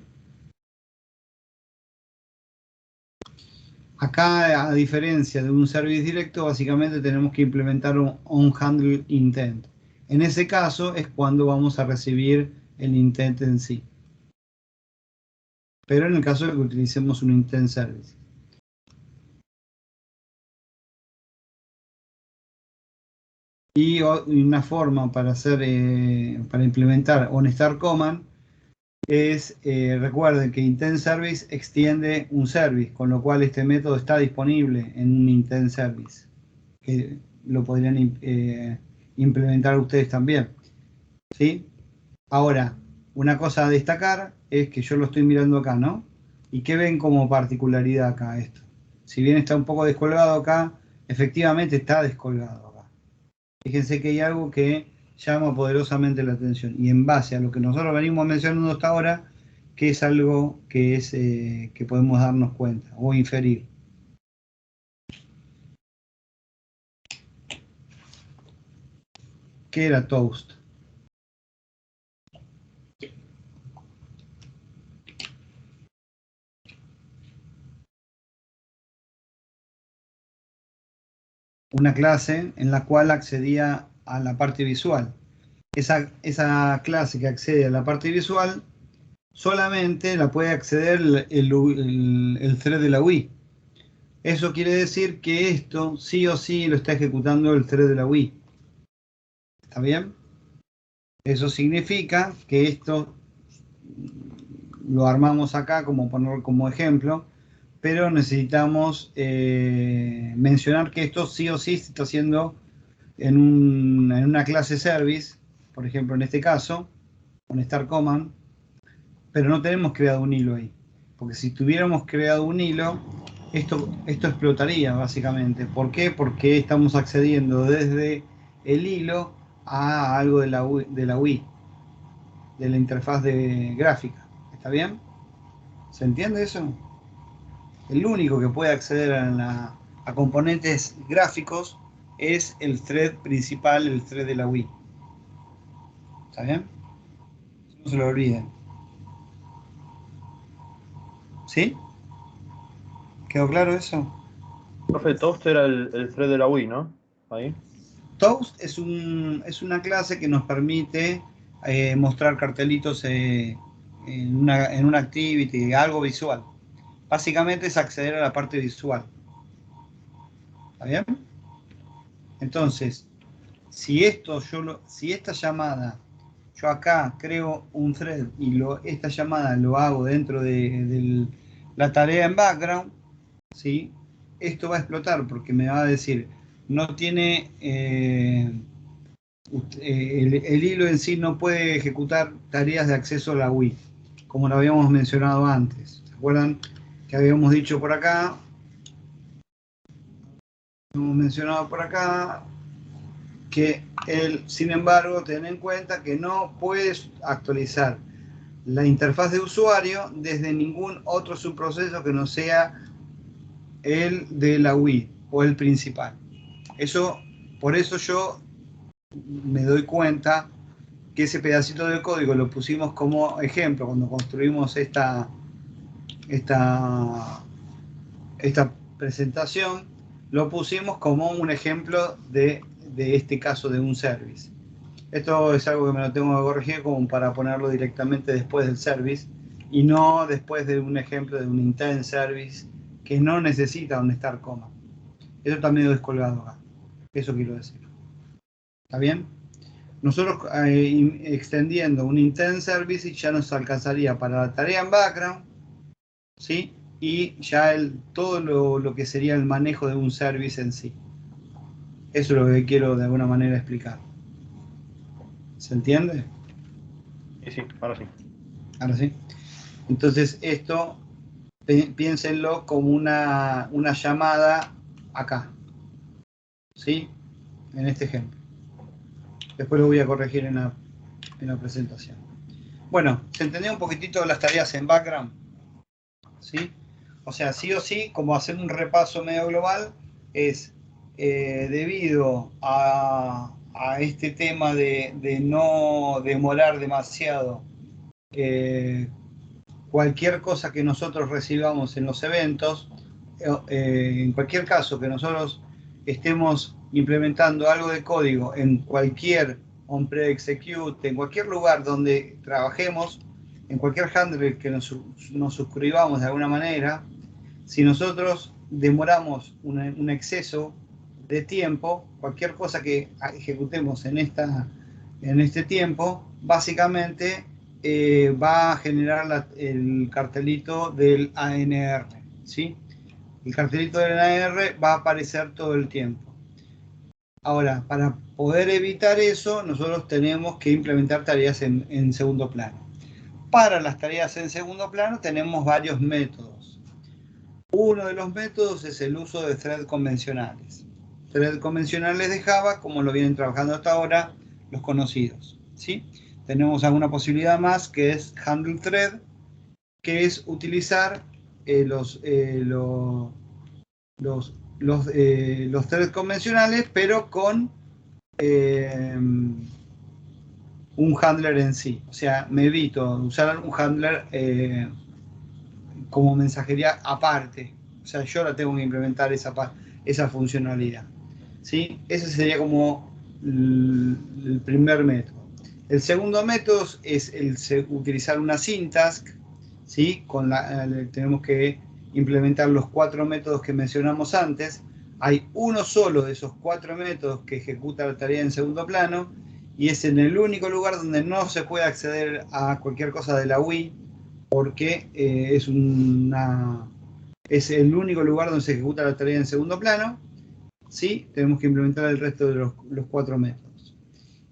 [SPEAKER 1] Acá, a diferencia de un service directo, básicamente tenemos que implementar un onHandle intent. En ese caso es cuando vamos a recibir el intent en sí. Pero en el caso de que utilicemos un intent service. Y una forma para hacer, para implementar OnStar Command es, recuerden que Intent Service extiende un service, con lo cual este método está disponible en un Intent Service, que lo podrían implementar ustedes también. ¿Sí? Ahora, una cosa a destacar es que yo lo estoy mirando acá, ¿no? ¿Y qué ven como particularidad acá esto? Si bien está un poco descolgado acá, efectivamente está descolgado acá. Fíjense que hay algo que llama poderosamente la atención. Y en base a lo que nosotros venimos mencionando hasta ahora, que es algo que, que podemos darnos cuenta o inferir. ¿Qué era Toast? Una clase en la cual accedía a la parte visual. Esa clase que accede a la parte visual solamente la puede acceder el thread de la UI. Eso quiere decir que esto sí o sí lo está ejecutando el thread de la UI. ¿Está bien? Eso significa que esto lo armamos acá como ponerlo como ejemplo, pero necesitamos mencionar que esto sí o sí se está haciendo en una clase service, por ejemplo en este caso, con OnStar Command, pero no tenemos creado un hilo ahí, porque si tuviéramos creado un hilo, esto explotaría básicamente. ¿Por qué? Porque estamos accediendo desde el hilo a algo de la UI, de la interfaz de gráfica. ¿Está bien? ¿Se entiende eso? El único que puede acceder a componentes gráficos es el thread principal, el thread de la UI. ¿Está bien? No se lo olviden. ¿Sí? ¿Quedó claro eso?
[SPEAKER 3] Profe, Toast era el thread de la Wii, ¿no? Ahí.
[SPEAKER 1] Toast es una clase que nos permite mostrar cartelitos en una activity, algo visual. Básicamente es acceder a la parte visual. ¿Está bien? Entonces, si esta llamada, yo acá creo un thread y esta llamada lo hago dentro de la tarea en background, ¿sí? Esto va a explotar porque me va a decir, no tiene, el hilo en sí no puede ejecutar tareas de acceso a la UI, como lo habíamos mencionado antes. ¿Se acuerdan que habíamos dicho por acá? Hemos mencionado por acá que sin embargo, ten en cuenta que no puedes actualizar la interfaz de usuario desde ningún otro subproceso que no sea el de la UI o el principal. Por eso yo me doy cuenta que ese pedacito de código lo pusimos como ejemplo cuando construimos esta presentación, lo pusimos como un ejemplo de este caso de un service. Esto es algo que me lo tengo que corregir como para ponerlo directamente después del service y no después de un ejemplo de un intent service que no necesita un OnStar Command. Eso está medio descolgado acá. Eso quiero decir. ¿Está bien? Nosotros extendiendo un intent service ya nos alcanzaría para la tarea en background, ¿sí? Y ya todo lo que sería el manejo de un service en sí. Eso es lo que quiero de alguna manera explicar. ¿Se entiende?
[SPEAKER 3] Sí, ahora sí.
[SPEAKER 1] Ahora sí. Entonces esto, piénsenlo como una llamada acá. ¿sí? En este ejemplo. Después lo voy a corregir en la presentación. Bueno, ¿se entendió un poquitito las tareas en background? ¿Sí? O sea, sí o sí, como hacer un repaso medio global, es debido a este tema de no demorar demasiado cualquier cosa que nosotros recibamos en los eventos, en cualquier caso que nosotros estemos implementando algo de código en cualquier on-pre-execute, en cualquier lugar donde trabajemos, en cualquier handler que nos suscribamos de alguna manera, si nosotros demoramos un exceso de tiempo, cualquier cosa que ejecutemos en este tiempo, básicamente va a generar el cartelito del ANR, ¿sí? El cartelito del ANR va a aparecer todo el tiempo. Ahora, para poder evitar eso, nosotros tenemos que implementar tareas en segundo plano. Para las tareas en segundo plano tenemos varios métodos. Uno de los métodos es el uso de threads convencionales. Threads convencionales de Java, como lo vienen trabajando hasta ahora los conocidos, ¿sí? Tenemos alguna posibilidad más que es handle thread, que es utilizar los threads convencionales, pero con un handler en sí. O sea, me evito usar un handler como mensajería aparte. O sea, yo la tengo que implementar esa funcionalidad, ¿sí? Ese sería como el primer método. El segundo método es utilizar una syntax, ¿sí? Tenemos que implementar los 4 métodos que mencionamos antes. Hay uno solo de esos 4 métodos que ejecuta la tarea en segundo plano y es en el único lugar donde no se puede acceder a cualquier cosa de la UI, porque es el único lugar donde se ejecuta la tarea en segundo plano, ¿sí? Tenemos que implementar el resto de los 4 métodos.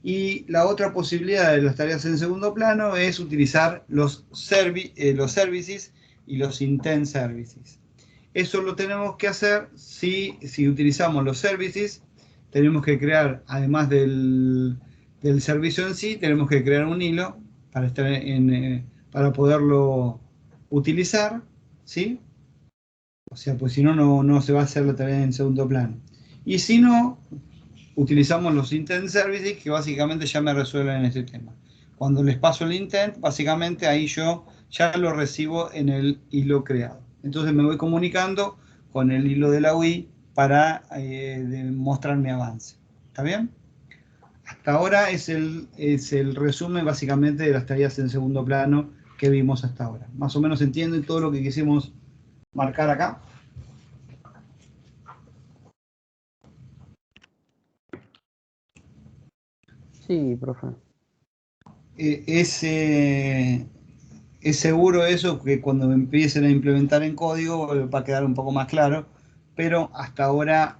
[SPEAKER 1] Y la otra posibilidad de las tareas en segundo plano es utilizar los services y los intent services. Eso lo tenemos que hacer si utilizamos los services. Tenemos que crear, además del servicio en sí, tenemos que crear un hilo para poderlo utilizar, ¿sí? O sea, pues si no, no se va a hacer la tarea en segundo plano. Y si no, utilizamos los intent services que básicamente ya me resuelven este tema. Cuando les paso el intent, básicamente ahí yo ya lo recibo en el hilo creado. Entonces me voy comunicando con el hilo de la UI para mostrar mi avance. ¿Está bien? Hasta ahora es el resumen básicamente de las tareas en segundo plano que vimos hasta ahora. Más o menos entienden todo lo que quisimos marcar acá.
[SPEAKER 5] Sí, profe.
[SPEAKER 1] Es seguro eso que cuando empiecen a implementar en código va a quedar un poco más claro, pero hasta ahora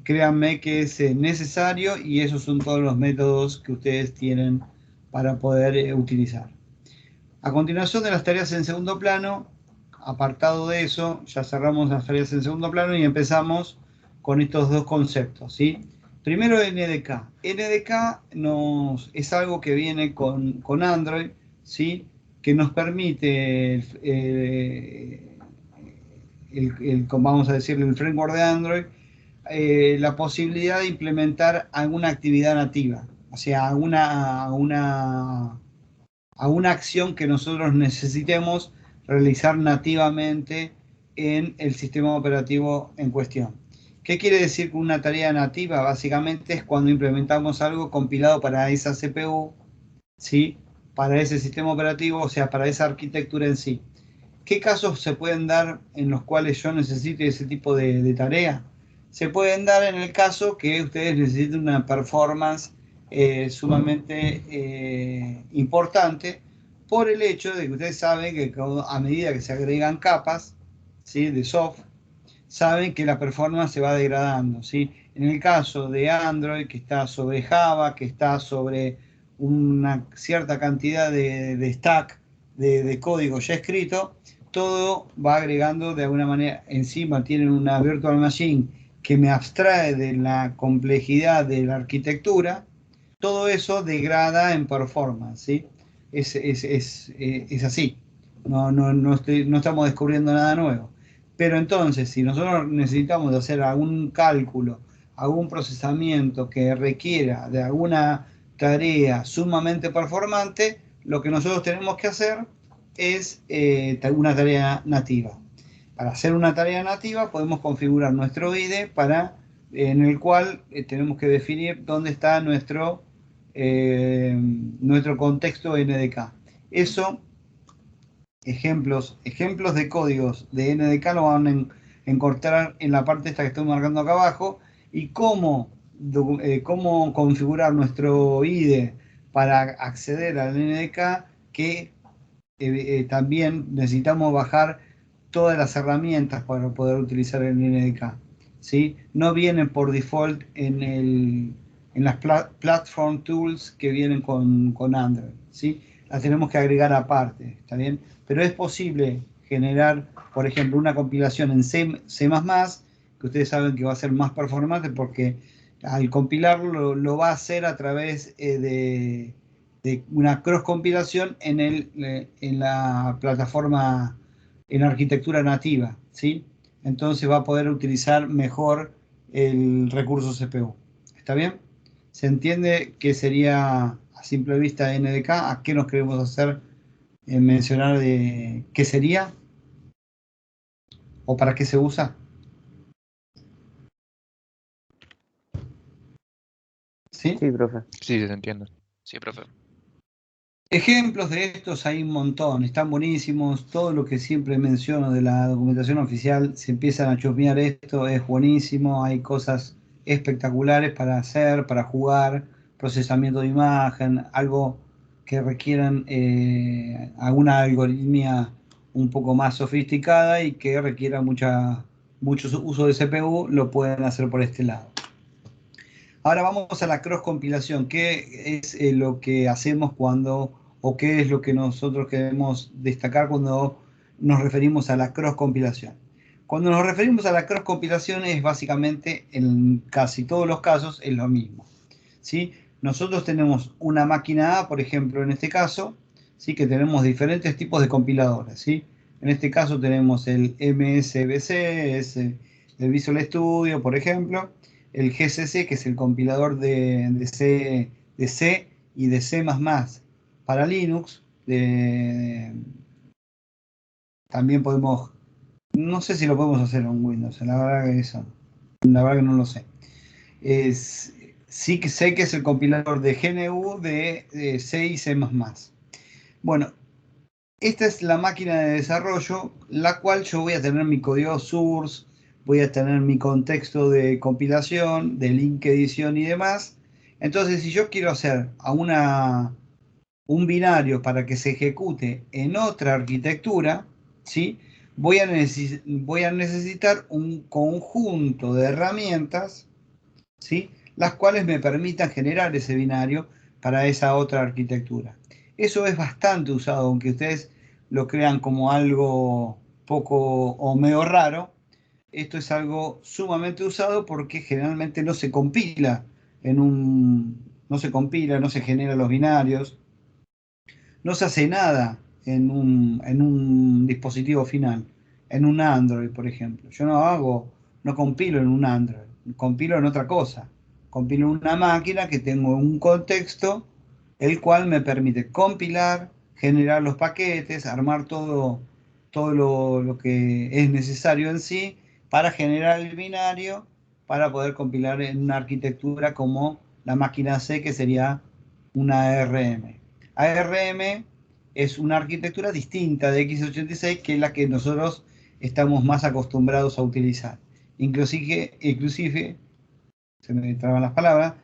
[SPEAKER 1] créanme que es necesario y esos son todos los métodos que ustedes tienen para poder utilizar. A continuación de las tareas en segundo plano, apartado de eso, ya cerramos las tareas en segundo plano y empezamos con estos dos conceptos, ¿sí? Primero NDK. NDK es algo que viene con Android, ¿sí? Que nos permite, vamos a decirle, el framework de Android, la posibilidad de implementar alguna actividad nativa, o sea, alguna acción que nosotros necesitemos realizar nativamente en el sistema operativo en cuestión. ¿Qué quiere decir con una tarea nativa? Básicamente es cuando implementamos algo compilado para esa CPU, ¿sí? Para ese sistema operativo, o sea, para esa arquitectura en sí. ¿Qué casos se pueden dar en los cuales yo necesite ese tipo de tarea? Se pueden dar en el caso que ustedes necesiten una performance sumamente importante por el hecho de que ustedes saben que a medida que se agregan capas, ¿sí? De software, saben que la performance se va degradando, ¿sí? En el caso de Android, que está sobre Java, que está sobre una cierta cantidad de stack de código ya escrito, todo va agregando de alguna manera. Encima tienen una virtual machine que me abstrae de la complejidad de la arquitectura, todo eso degrada en performance, ¿sí? Es así. No estamos descubriendo nada nuevo. Pero entonces, si nosotros necesitamos hacer algún cálculo, algún procesamiento que requiera de alguna tarea sumamente performante, lo que nosotros tenemos que hacer es una tarea nativa. Para hacer una tarea nativa podemos configurar nuestro IDE en el cual tenemos que definir dónde está nuestro contexto NDK. Eso, ejemplos de códigos de NDK lo van a encontrar en la parte esta que estoy marcando acá abajo, y cómo configurar nuestro IDE para acceder al NDK, que también necesitamos bajar todas las herramientas para poder utilizar el NDK, ¿sí? No vienen por default en las platform tools que vienen con Android, ¿sí? Las tenemos que agregar aparte, ¿está bien? Pero es posible generar, por ejemplo, una compilación en C++, que ustedes saben que va a ser más performante porque al compilarlo lo va a hacer a través de una cross compilación en la plataforma, en la arquitectura nativa, ¿sí? Entonces va a poder utilizar mejor el recurso CPU. ¿Está bien? ¿Se entiende qué sería a simple vista NDK? ¿A qué nos queremos hacer mencionar de qué sería? ¿O para qué se usa? ¿Sí?
[SPEAKER 5] Sí, profe.
[SPEAKER 4] Sí, se entiende. Sí, profe.
[SPEAKER 1] Ejemplos de estos hay un montón, están buenísimos. Todo lo que siempre menciono de la documentación oficial, si empiezan a chusmear esto, es buenísimo. Hay cosas espectaculares para hacer, para jugar, procesamiento de imagen, algo que requieran alguna algoritmia un poco más sofisticada y que requiera mucho uso de CPU, lo pueden hacer por este lado. Ahora vamos a la cross compilación. ¿Qué es lo que hacemos o qué es lo que nosotros queremos destacar cuando nos referimos a la cross compilación? Cuando nos referimos a la cross compilación es básicamente, en casi todos los casos, es lo mismo, ¿sí? Nosotros tenemos una máquina A, por ejemplo, en este caso, ¿sí? Que tenemos diferentes tipos de compiladores, ¿sí? En este caso tenemos el MSBC, el Visual Studio, por ejemplo, el GCC, que es el compilador de C y de C++ para Linux. También podemos, no sé si lo podemos hacer en Windows, la verdad que no lo sé. Sí que sé que es el compilador de GNU de C y C++. Bueno, esta es la máquina de desarrollo, la cual yo voy a tener mi código source, voy a tener mi contexto de compilación, de link edición y demás. Entonces, si yo quiero hacer un binario para que se ejecute en otra arquitectura, ¿sí? Voy a necesitar un conjunto de herramientas, ¿sí? Las cuales me permitan generar ese binario para esa otra arquitectura. Eso es bastante usado, aunque ustedes lo crean como algo poco o medio raro. Esto es algo sumamente usado porque generalmente no se compila no se genera los binarios, no se hace nada en un dispositivo final, en un Android, por ejemplo. Yo no compilo en un Android, compilo en otra cosa. Compilo en una máquina que tengo un contexto, el cual me permite compilar, generar los paquetes, armar todo lo que es necesario en sí para generar el binario, para poder compilar en una arquitectura como la máquina C, que sería una ARM. ARM es una arquitectura distinta de x86, que es la que nosotros estamos más acostumbrados a utilizar. Inclusive, se me traban las palabras,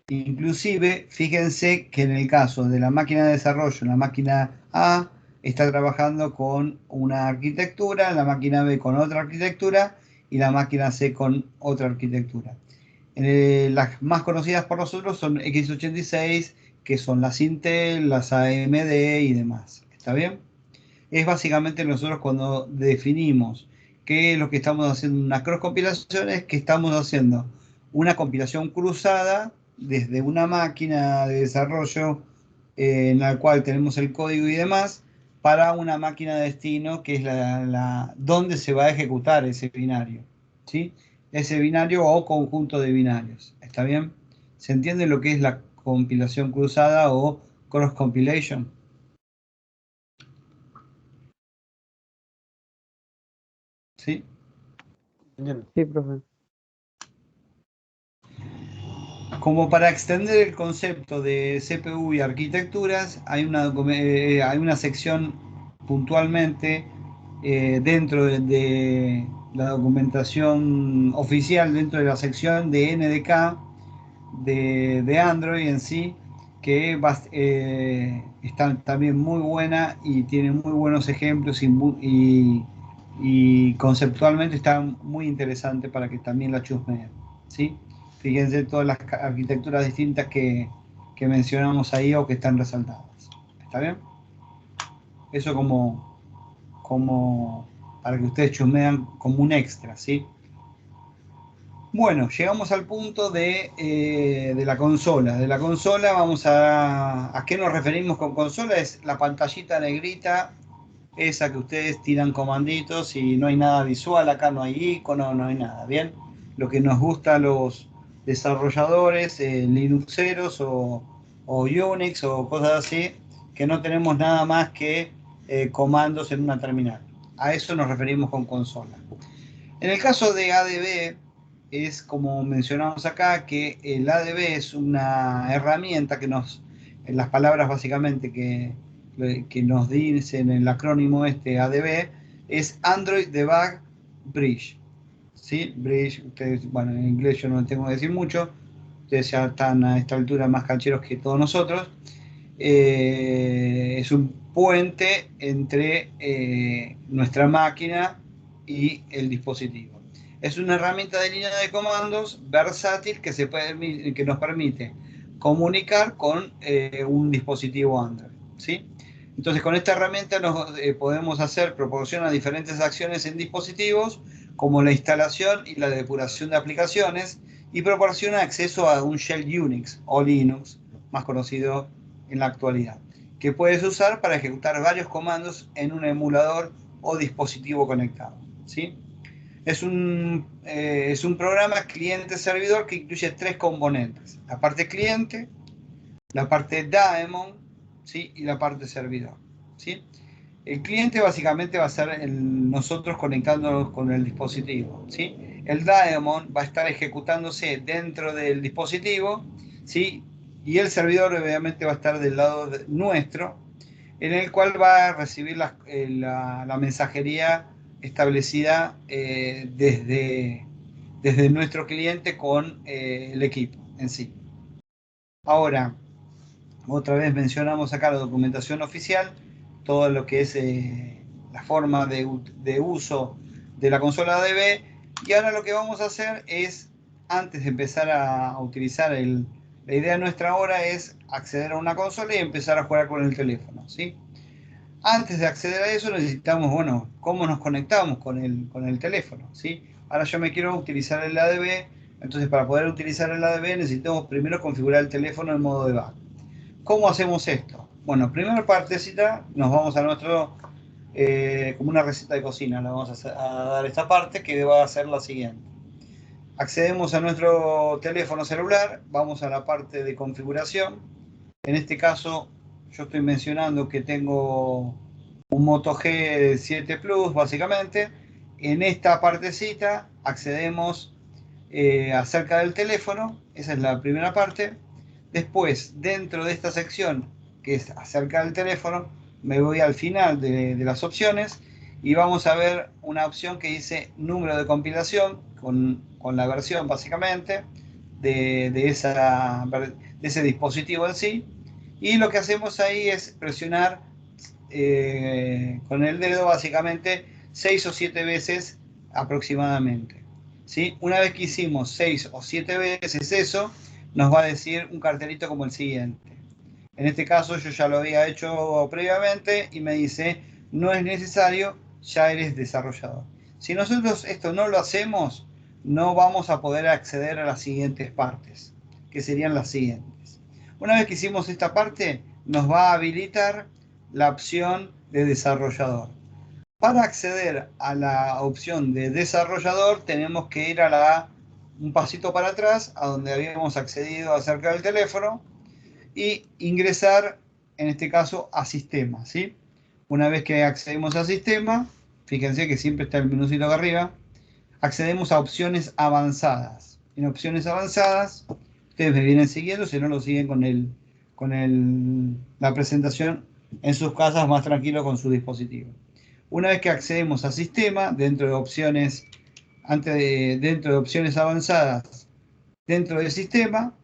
[SPEAKER 1] inclusive fíjense que en el caso de la máquina de desarrollo, la máquina A está trabajando con una arquitectura, la máquina B con otra arquitectura y la máquina C con otra arquitectura. Las más conocidas por nosotros son x86, que son las Intel, las AMD y demás. ¿Está bien? Es básicamente nosotros cuando definimos que lo que estamos haciendo una cross compilación es que estamos haciendo una compilación cruzada desde una máquina de desarrollo en la cual tenemos el código y demás, para una máquina de destino que es donde se va a ejecutar ese binario, ¿sí? Ese binario o conjunto de binarios. ¿Está bien? ¿Se entiende lo que es la compilación cruzada o cross compilation? ¿Sí?
[SPEAKER 3] Entiendo.
[SPEAKER 5] Sí, profe.
[SPEAKER 1] Como para extender el concepto de CPU y arquitecturas, hay una sección puntualmente dentro de la documentación oficial, dentro de la sección de NDK de Android en sí, que está también muy buena y tiene muy buenos ejemplos y conceptualmente está muy interesante para que también la chusmeen, ¿sí? Fíjense todas las arquitecturas distintas que mencionamos ahí o que están resaltadas. ¿Está bien? Eso como para que ustedes chusmean como un extra, ¿sí? Bueno, llegamos al punto de la consola. De la consola vamos ¿a qué nos referimos con consola? Es la pantallita negrita, esa que ustedes tiran comanditos y no hay nada visual, acá no hay icono, no hay nada, ¿bien? Lo que nos gusta a los desarrolladores, Linuxeros o Unix o cosas así, que no tenemos nada más que comandos en una terminal. A eso nos referimos con consola. En el caso de ADB, es como mencionamos acá, que el ADB es una herramienta en las palabras básicamente que nos dicen el acrónimo este ADB, es Android Debug Bridge. ¿Sí? Bridge, ustedes, bueno, en inglés yo no tengo que decir mucho, ustedes ya están a esta altura más cancheros que todos nosotros. Es un puente entre nuestra máquina y el dispositivo. Es una herramienta de línea de comandos versátil que nos permite comunicar con un dispositivo Android, ¿sí? Entonces, con esta herramienta podemos proporciona diferentes acciones en dispositivos, como la instalación y la depuración de aplicaciones, y proporciona acceso a un shell Unix o Linux, más conocido en la actualidad, que puedes usar para ejecutar varios comandos en un emulador o dispositivo conectado, ¿sí? Es un programa cliente-servidor que incluye tres componentes: la parte cliente, la parte daemon, ¿sí? Y la parte servidor, ¿sí? El cliente básicamente va a ser nosotros conectándonos con el dispositivo, ¿sí? El daemon va a estar ejecutándose dentro del dispositivo, ¿sí? Y el servidor obviamente va a estar del lado nuestro, en el cual va a recibir la mensajería establecida desde nuestro cliente con el equipo en sí. Ahora, otra vez mencionamos acá la documentación oficial, todo lo que es la forma de uso de la consola ADB, y ahora lo que vamos a hacer es, antes de empezar a utilizar la idea nuestra ahora es acceder a una consola y empezar a jugar con el teléfono, ¿sí? Antes de acceder a eso necesitamos, bueno, cómo nos conectamos con el teléfono, ¿sí? Ahora yo me quiero utilizar el ADB, entonces para poder utilizar el ADB necesitamos primero configurar el teléfono en modo debug. ¿Cómo hacemos esto? Bueno, primera partecita, nos vamos a como una receta de cocina, le vamos a dar esta parte que va a ser la siguiente. Accedemos a nuestro teléfono celular, vamos a la parte de configuración. En este caso, yo estoy mencionando que tengo un Moto G7 Plus, básicamente. En esta partecita accedemos acerca del teléfono, esa es la primera parte. Después, dentro de esta sección, que es acerca del teléfono, me voy al final de las opciones y vamos a ver una opción que dice número de compilación, con la versión básicamente de ese dispositivo en sí. Y lo que hacemos ahí es presionar con el dedo básicamente 6 o 7 veces aproximadamente, ¿sí? Una vez que hicimos 6 o 7 veces eso, nos va a decir un cartelito como el siguiente. En este caso yo ya lo había hecho previamente y me dice: no es necesario, ya eres desarrollador. Si nosotros esto no lo hacemos, no vamos a poder acceder a las siguientes partes, que serían las siguientes. Una vez que hicimos esta parte, nos va a habilitar la opción de desarrollador. Para acceder a la opción de desarrollador, tenemos que ir a un pasito para atrás, a donde habíamos accedido acerca del teléfono, y ingresar, en este caso, a sistema, ¿sí? Una vez que accedemos a sistema, fíjense que siempre está el menucito acá arriba, accedemos a opciones avanzadas. En opciones avanzadas, ustedes me vienen siguiendo, si no lo siguen con la presentación en sus casas más tranquilo con su dispositivo. Una vez que accedemos a sistema, dentro de opciones avanzadas, dentro del sistema,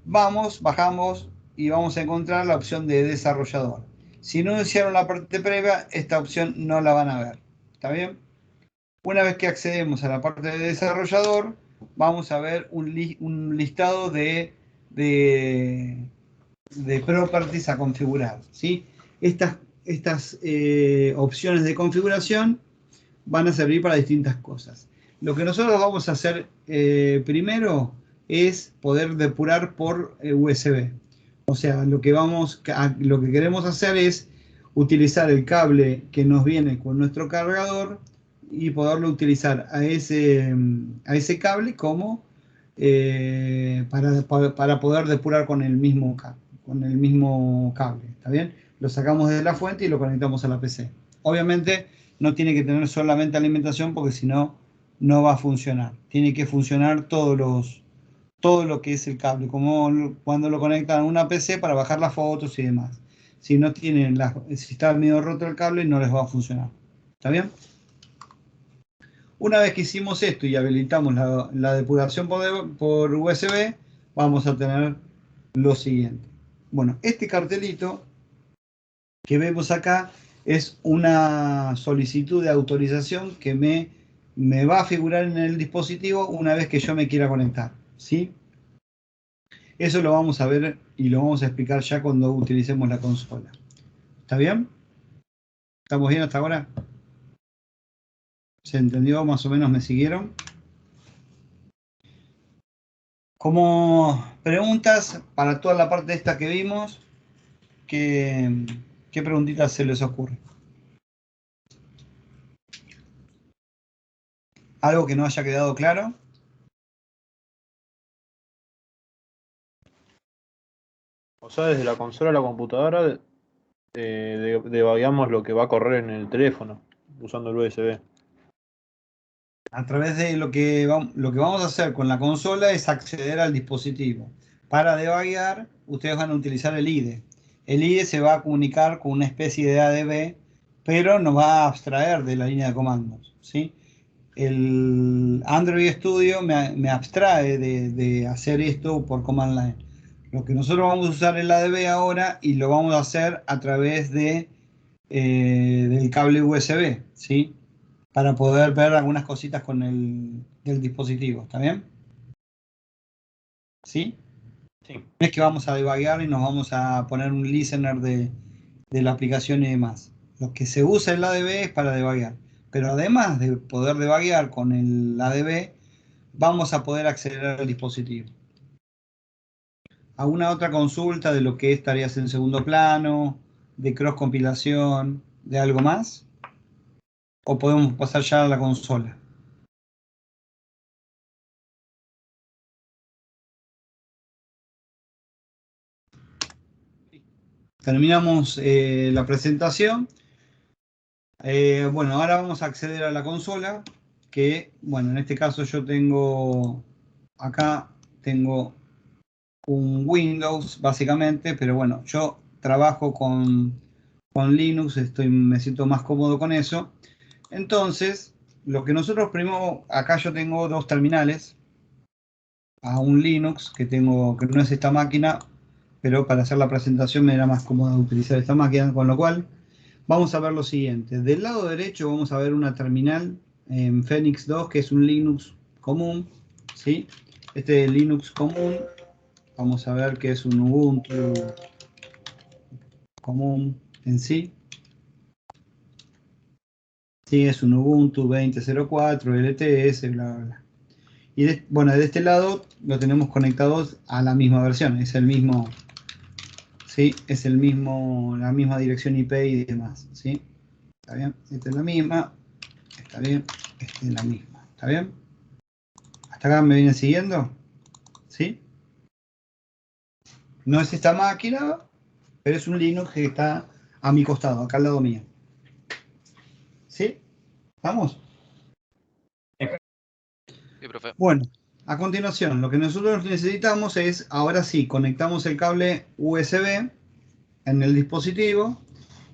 [SPEAKER 1] bajamos y vamos a encontrar la opción de desarrollador. Si no hicieron la parte previa, esta opción no la van a ver. ¿Está bien? Una vez que accedemos a la parte de desarrollador, vamos a ver un listado de properties a configurar, ¿sí? Estas opciones de configuración van a servir para distintas cosas. Lo que nosotros vamos a hacer primero es poder depurar por USB. O sea, lo que queremos hacer es utilizar el cable que nos viene con nuestro cargador y poderlo utilizar a ese cable como para poder depurar con el mismo cable. ¿Está bien? Lo sacamos de la fuente y lo conectamos a la PC. Obviamente no tiene que tener solamente alimentación porque si no, no va a funcionar. Tiene que funcionar todo lo que es el cable, como cuando lo conectan a una PC para bajar las fotos y demás. Si no tienen si está medio roto el cable, no les va a funcionar. ¿Está bien? Una vez que hicimos esto y habilitamos la depuración por USB, vamos a tener lo siguiente. Bueno, este cartelito que vemos acá es una solicitud de autorización que me va a figurar en el dispositivo una vez que yo me quiera conectar, ¿sí? Eso lo vamos a ver y lo vamos a explicar ya cuando utilicemos la consola. ¿Está bien? ¿Estamos bien hasta ahora? ¿Se entendió? ¿Más o menos me siguieron? Como preguntas para toda la parte esta que vimos, ¿qué preguntitas se les ocurre? ¿Algo que no haya quedado claro?
[SPEAKER 3] O sea, desde la consola a la computadora debugueamos lo que va a correr en el teléfono usando el USB.
[SPEAKER 1] A través de lo que vamos a hacer con la consola es acceder al dispositivo. Para debuguear, ustedes van a utilizar el IDE. El IDE se va a comunicar con una especie de ADB, pero nos va a abstraer de la línea de comandos, ¿sí? El Android Studio me abstrae de hacer esto por command line. Lo que nosotros vamos a usar el ADB ahora y lo vamos a hacer a través del cable USB, ¿sí? Para poder ver algunas cositas del dispositivo, ¿está bien? ¿Sí?
[SPEAKER 3] Sí.
[SPEAKER 1] Es que vamos a debuguear y nos vamos a poner un listener de la aplicación y demás. Lo que se usa el ADB es para debuguear, pero además de poder debuguear con el ADB, vamos a poder acceder al dispositivo. ¿Alguna otra consulta de lo que es tareas en segundo plano, de cross compilación, de algo más? ¿O podemos pasar ya a la consola? Terminamos la presentación. Bueno, ahora vamos a acceder a la consola, que, bueno, en este caso yo tengo un Windows, básicamente, pero bueno, yo trabajo con Linux, me siento más cómodo con eso. Entonces, lo que nosotros primero, acá yo tengo dos terminales, a un Linux que no es esta máquina, pero para hacer la presentación me era más cómodo utilizar esta máquina, con lo cual vamos a ver lo siguiente. Del lado derecho vamos a ver una terminal en Phoenix 2, que es un Linux común, ¿sí? Este Linux común, vamos a ver que es un Ubuntu común en sí. Sí, es un Ubuntu 20.04, LTS, bla, bla, bla. Y bueno, de este lado lo tenemos conectados a la misma versión, es el mismo, ¿sí? Es el mismo, la misma dirección IP y demás, ¿sí? ¿Está bien? Esta es la misma, está bien, esta es la misma, ¿está bien? ¿Hasta acá me vienen siguiendo? ¿Sí? No es esta máquina, pero es un Linux que está a mi costado, acá al lado mío. ¿Sí? ¿Vamos?
[SPEAKER 6] Sí, profe.
[SPEAKER 1] Bueno, a continuación, lo que nosotros necesitamos es, ahora sí, conectamos el cable USB en el dispositivo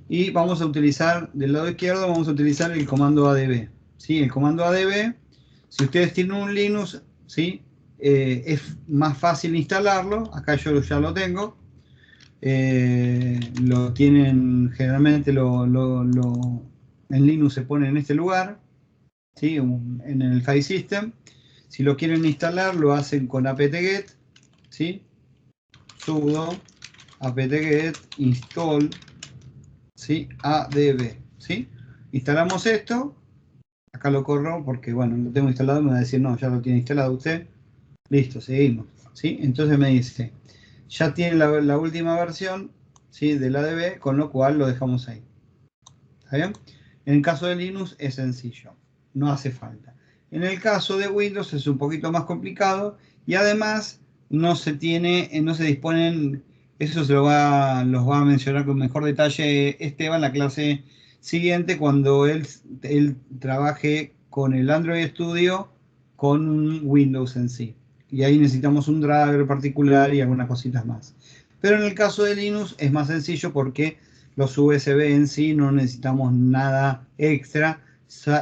[SPEAKER 1] y vamos a utilizar, del lado izquierdo, vamos a utilizar el comando ADB. ¿Sí? El comando ADB, si ustedes tienen un Linux, ¿sí? Es más fácil instalarlo, acá yo ya lo tengo. Lo tienen, generalmente en Linux se pone en este lugar, ¿sí? En el File System. Si lo quieren instalar, lo hacen con apt-get, ¿sí? Sudo apt-get install, ¿sí? adb, ¿sí? Instalamos esto. Acá lo corro porque, bueno, lo tengo instalado. Me va a decir, no, ya lo tiene instalado usted. Listo, seguimos, ¿sí? Entonces me dice, ya tiene la última versión, ¿sí? Del ADB, con lo cual lo dejamos ahí. ¿Está bien? En el caso de Linux es sencillo, no hace falta. En el caso de Windows es un poquito más complicado y además no se disponen, eso los va a mencionar con mejor detalle Esteban en la clase siguiente cuando él trabaje con el Android Studio con Windows en sí. Y ahí necesitamos un driver particular y algunas cositas más. Pero en el caso de Linux es más sencillo porque los USB en sí no necesitamos nada extra,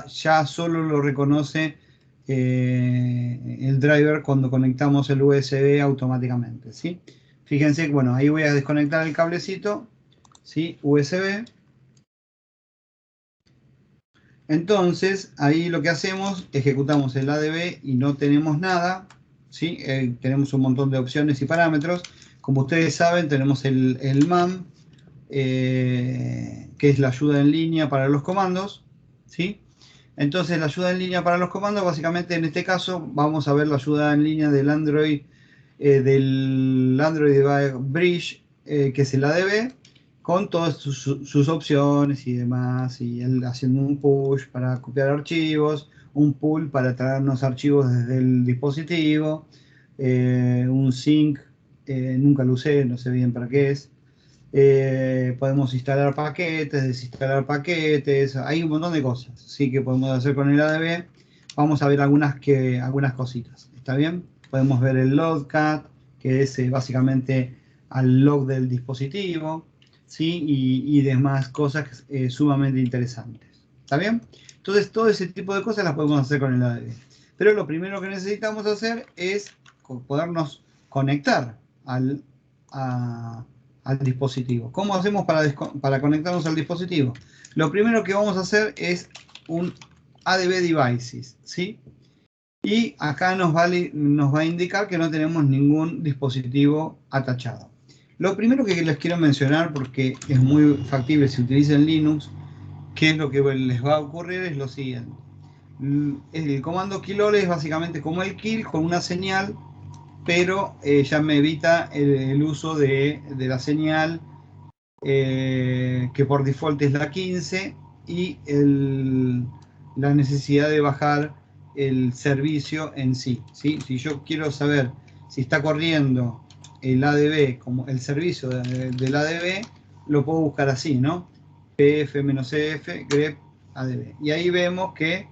[SPEAKER 1] ya solo lo reconoce el driver cuando conectamos el USB automáticamente, ¿sí? Fíjense, bueno, ahí voy a desconectar el cablecito, ¿sí? USB. Entonces, ahí lo que hacemos, ejecutamos el ADB y no tenemos nada, ¿sí? Tenemos un montón de opciones y parámetros. Como ustedes saben, tenemos el MAM, que es la ayuda en línea para los comandos, ¿sí? Entonces la ayuda en línea para los comandos, básicamente en este caso vamos a ver la ayuda en línea del Android Bridge, que es el ADB, con todas sus opciones y demás, y él haciendo un push para copiar archivos, un pull para traernos archivos desde el dispositivo, un sync, nunca lo usé, no sé bien para qué es. Podemos instalar paquetes, desinstalar paquetes, hay un montón de cosas, sí, que podemos hacer con el ADB. Vamos a ver algunas cositas, ¿está bien? Podemos ver el logcat, que es básicamente al log del dispositivo, ¿sí? Y demás cosas sumamente interesantes, ¿está bien? Entonces todo ese tipo de cosas las podemos hacer con el ADB. Pero lo primero que necesitamos hacer es podernos conectar al dispositivo. ¿Cómo hacemos para conectarnos al dispositivo? Lo primero que vamos a hacer es un ADB Devices, ¿sí? Y acá nos va a indicar que no tenemos ningún dispositivo atachado. Lo primero que les quiero mencionar, porque es muy factible si utilizan Linux, qué es lo que les va a ocurrir es lo siguiente. El comando killole es básicamente como el kill con una señal, pero ya me evita el uso de la señal que por default es la 15 y la necesidad de bajar el servicio en sí, ¿sí? Si yo quiero saber si está corriendo el ADB como el servicio del ADB, lo puedo buscar así, ¿no? pf-f grep ADB. Y ahí vemos que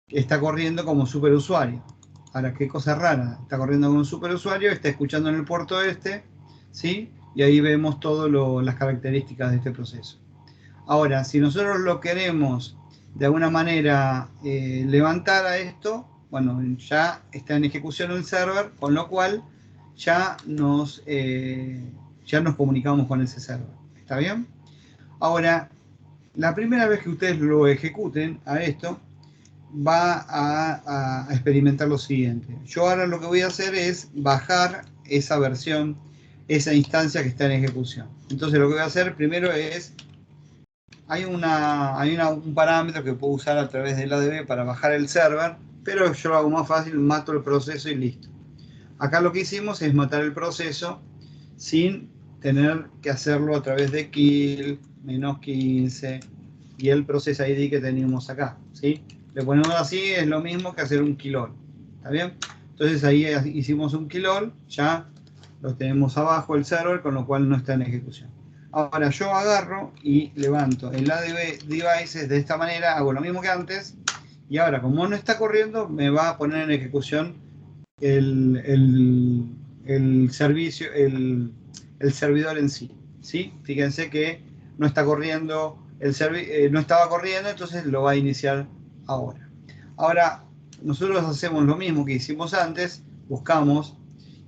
[SPEAKER 1] está corriendo como superusuario. Ahora, qué cosa rara, está corriendo como un superusuario, está escuchando en el puerto este, ¿sí? Y ahí vemos todas las características de este proceso. Ahora, si nosotros lo queremos de alguna manera levantar a esto, bueno, ya está en ejecución el server, con lo cual ya nos comunicamos con ese server. ¿Está bien? Ahora, la primera vez que ustedes lo ejecuten a esto, va a experimentar lo siguiente. Yo ahora lo que voy a hacer es bajar esa versión, esa instancia que está en ejecución. Entonces lo que voy a hacer primero es hay un parámetro que puedo usar a través del ADB para bajar el server, pero yo lo hago más fácil, mato el proceso y listo. Acá lo que hicimos es matar el proceso sin tener que hacerlo a través de kill, -15 y el process ID que teníamos acá, ¿sí? Le ponemos así, es lo mismo que hacer un kill all, ¿está bien? Entonces ahí hicimos un kill all, ya lo tenemos abajo el server, con lo cual no está en ejecución. Ahora yo agarro y levanto el ADB devices de esta manera, hago lo mismo que antes, y ahora como no está corriendo, me va a poner en ejecución el servicio, el servidor en sí, ¿sí? Fíjense que no está corriendo, no estaba corriendo, entonces lo va a iniciar ahora. Ahora, nosotros hacemos lo mismo que hicimos antes, buscamos,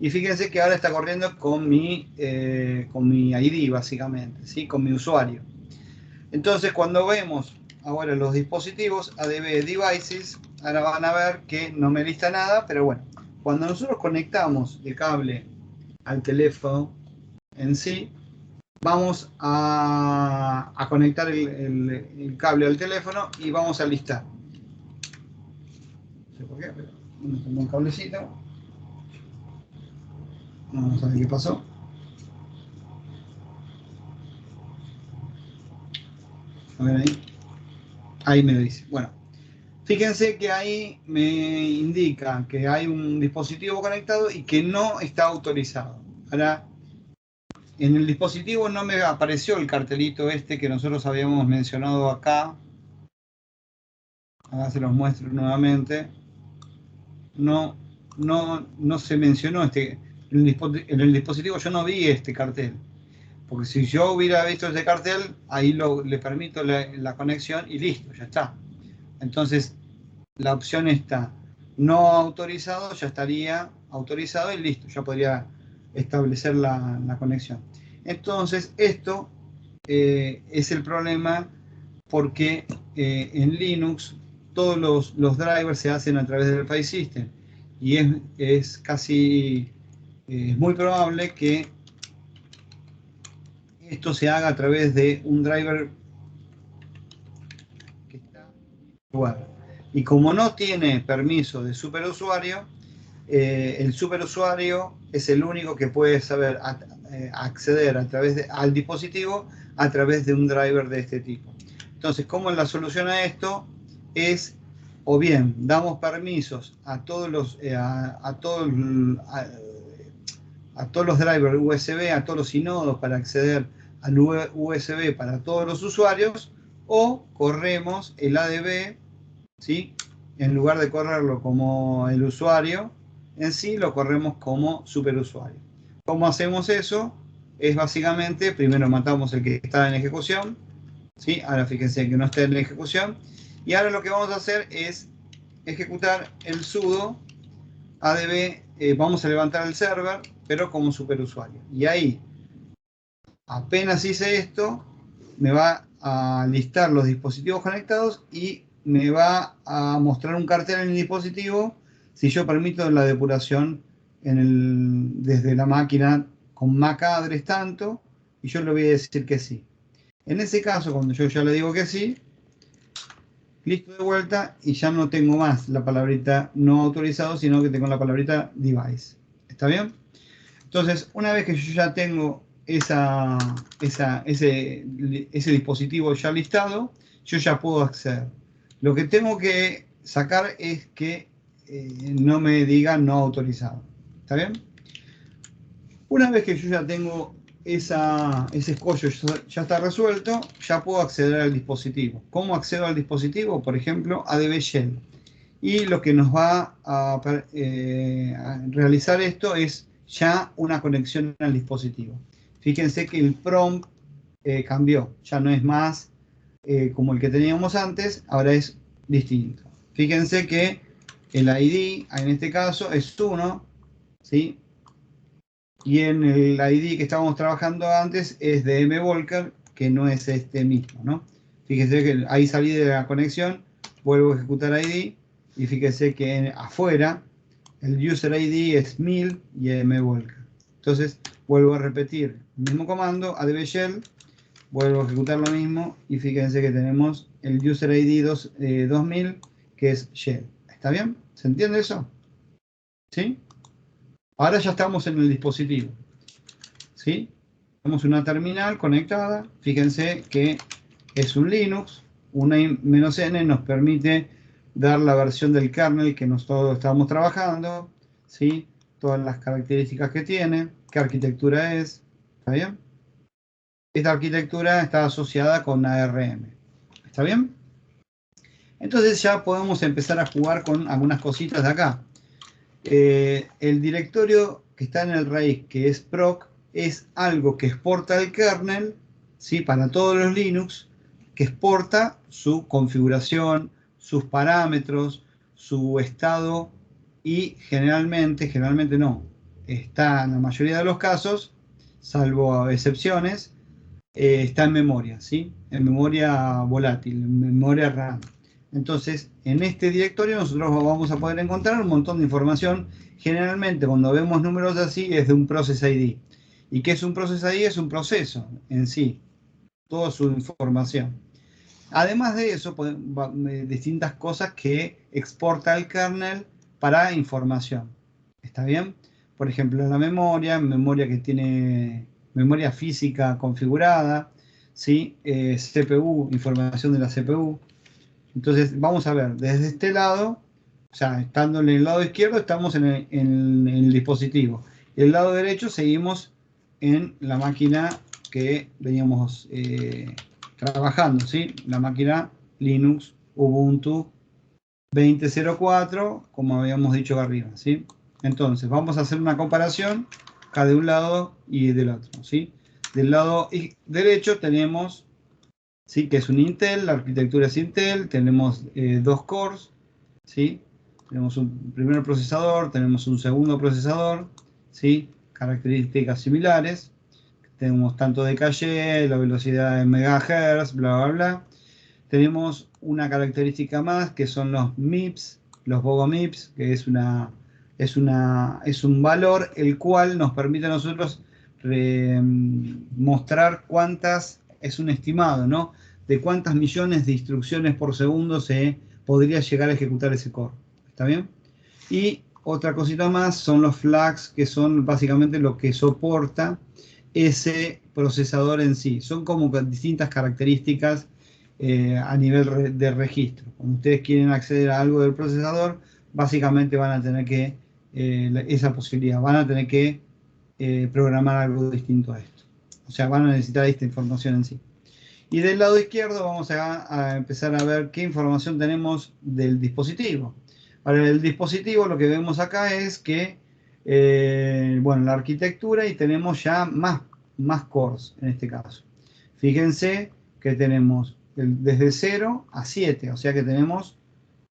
[SPEAKER 1] y fíjense que ahora está corriendo con mi ID, básicamente, ¿sí? Con mi usuario. Entonces, cuando vemos ahora los dispositivos, ADB Devices, ahora van a ver que no me lista nada, pero bueno, cuando nosotros conectamos el cable al teléfono en sí, vamos a conectar el cable al teléfono y vamos a listar. No sé por qué, pero tengo un cablecito. Vamos a ver qué pasó. A ver ahí. Ahí me lo dice. Bueno, fíjense que ahí me indica que hay un dispositivo conectado y que no está autorizado. Ahora, en el dispositivo no me apareció el cartelito este que nosotros habíamos mencionado acá. Ahora se los muestro nuevamente. No se mencionó en el dispositivo yo no vi este cartel. Porque si yo hubiera visto este cartel, ahí le permito la conexión y listo, ya está. Entonces, la opción está no autorizado, ya estaría autorizado y listo, ya podría establecer la conexión. Entonces, esto es el problema porque en Linux todos los drivers se hacen a través del file system y es casi muy probable que esto se haga a través de un driver que está en el lugar. Y como no tiene permiso de superusuario, el superusuario es el único que puede saber acceder al dispositivo a través de un driver de este tipo. Entonces, ¿cómo la solución a esto? Es, o bien, damos permisos a todos los drivers USB, a todos los inodos para acceder al USB para todos los usuarios, o corremos el ADB, ¿sí? En lugar de correrlo como el usuario en sí, lo corremos como superusuario. ¿Cómo hacemos eso? Es básicamente, primero matamos el que está en ejecución, ¿sí? Ahora fíjense que no está en ejecución, y ahora lo que vamos a hacer es ejecutar el sudo ADB, vamos a levantar el server, pero como superusuario. Y ahí, apenas hice esto, me va a listar los dispositivos conectados y me va a mostrar un cartel en el dispositivo si yo permito la depuración desde la máquina con MAC address tanto, y yo le voy a decir que sí. En ese caso, cuando yo ya le digo que sí, listo de vuelta y ya no tengo más la palabrita no autorizado, sino que tengo la palabrita device. ¿Está bien? Entonces, una vez que yo ya tengo ese dispositivo ya listado, yo ya puedo acceder. Lo que tengo que sacar es que no me diga no autorizado. ¿Está bien? Una vez que yo ya tengo ese escollo ya está resuelto, ya puedo acceder al dispositivo. ¿Cómo accedo al dispositivo? Por ejemplo, ADB Shell. Y lo que nos va a realizar esto es ya una conexión al dispositivo. Fíjense que el prompt cambió, ya no es más como el que teníamos antes, ahora es distinto. Fíjense que el ID, en este caso, es 1, ¿sí? Y en el ID que estábamos trabajando antes es de mvolker, que no es este mismo, ¿no? Fíjense que ahí salí de la conexión, vuelvo a ejecutar ID, y fíjense que afuera el user ID es 1000 y mvolker. Entonces vuelvo a repetir el mismo comando, ADB shell, vuelvo a ejecutar lo mismo y fíjense que tenemos el user ID 2000 que es shell. ¿Está bien? ¿Se entiende eso? ¿Sí? Ahora ya estamos en el dispositivo. ¿Sí? Tenemos una terminal conectada. Fíjense que es un Linux. Una -n nos permite dar la versión del kernel que nosotros estamos trabajando. ¿Sí? Todas las características que tiene. ¿Qué arquitectura es? ¿Está bien? Esta arquitectura está asociada con ARM. ¿Está bien? Entonces ya podemos empezar a jugar con algunas cositas de acá. El directorio que está en el raíz, que es proc, es algo que exporta el kernel, ¿sí? Para todos los Linux, que exporta su configuración, sus parámetros, su estado y generalmente no, está en la mayoría de los casos, salvo excepciones, está en memoria, ¿sí? En memoria volátil, en memoria RAM. Entonces, en este directorio nosotros vamos a poder encontrar un montón de información. Generalmente, cuando vemos números así, es de un Process ID. ¿Y qué es un Process ID? Es un proceso en sí, toda su información. Además de eso, distintas cosas que exporta el kernel para información. ¿Está bien? Por ejemplo, la memoria que tiene memoria física configurada, ¿sí? CPU, información de la CPU. Entonces, vamos a ver, desde este lado, o sea, estando en el lado izquierdo, estamos en el dispositivo. Y el lado derecho seguimos en la máquina que veníamos trabajando, ¿sí? La máquina Linux Ubuntu 20.04, como habíamos dicho arriba, ¿sí? Entonces, vamos a hacer una comparación acá de un lado y del otro, ¿sí? Del lado derecho tenemos, ¿sí? Que es un Intel, la arquitectura es Intel, tenemos 2 cores, ¿sí? Tenemos un primer procesador, tenemos un segundo procesador, ¿sí? Características similares, tenemos tanto de caché, la velocidad en megahertz, bla, bla, bla. Tenemos una característica más que son los MIPS, los BOGO MIPS, que es un valor el cual nos permite a nosotros mostrar cuántas, es un estimado, ¿no? De cuántas millones de instrucciones por segundo se podría llegar a ejecutar ese core. ¿Está bien? Y otra cosita más son los flags, que son básicamente lo que soporta ese procesador en sí. Son como distintas características a nivel de registro. Cuando ustedes quieren acceder a algo del procesador, básicamente van a tener que, esa posibilidad, van a tener que programar algo distinto a esto. O sea, van a necesitar esta información en sí. Y del lado izquierdo vamos a empezar a ver qué información tenemos del dispositivo. Para el dispositivo lo que vemos acá es que, bueno, la arquitectura y tenemos ya más cores en este caso. Fíjense que tenemos desde 0 a 7, o sea que tenemos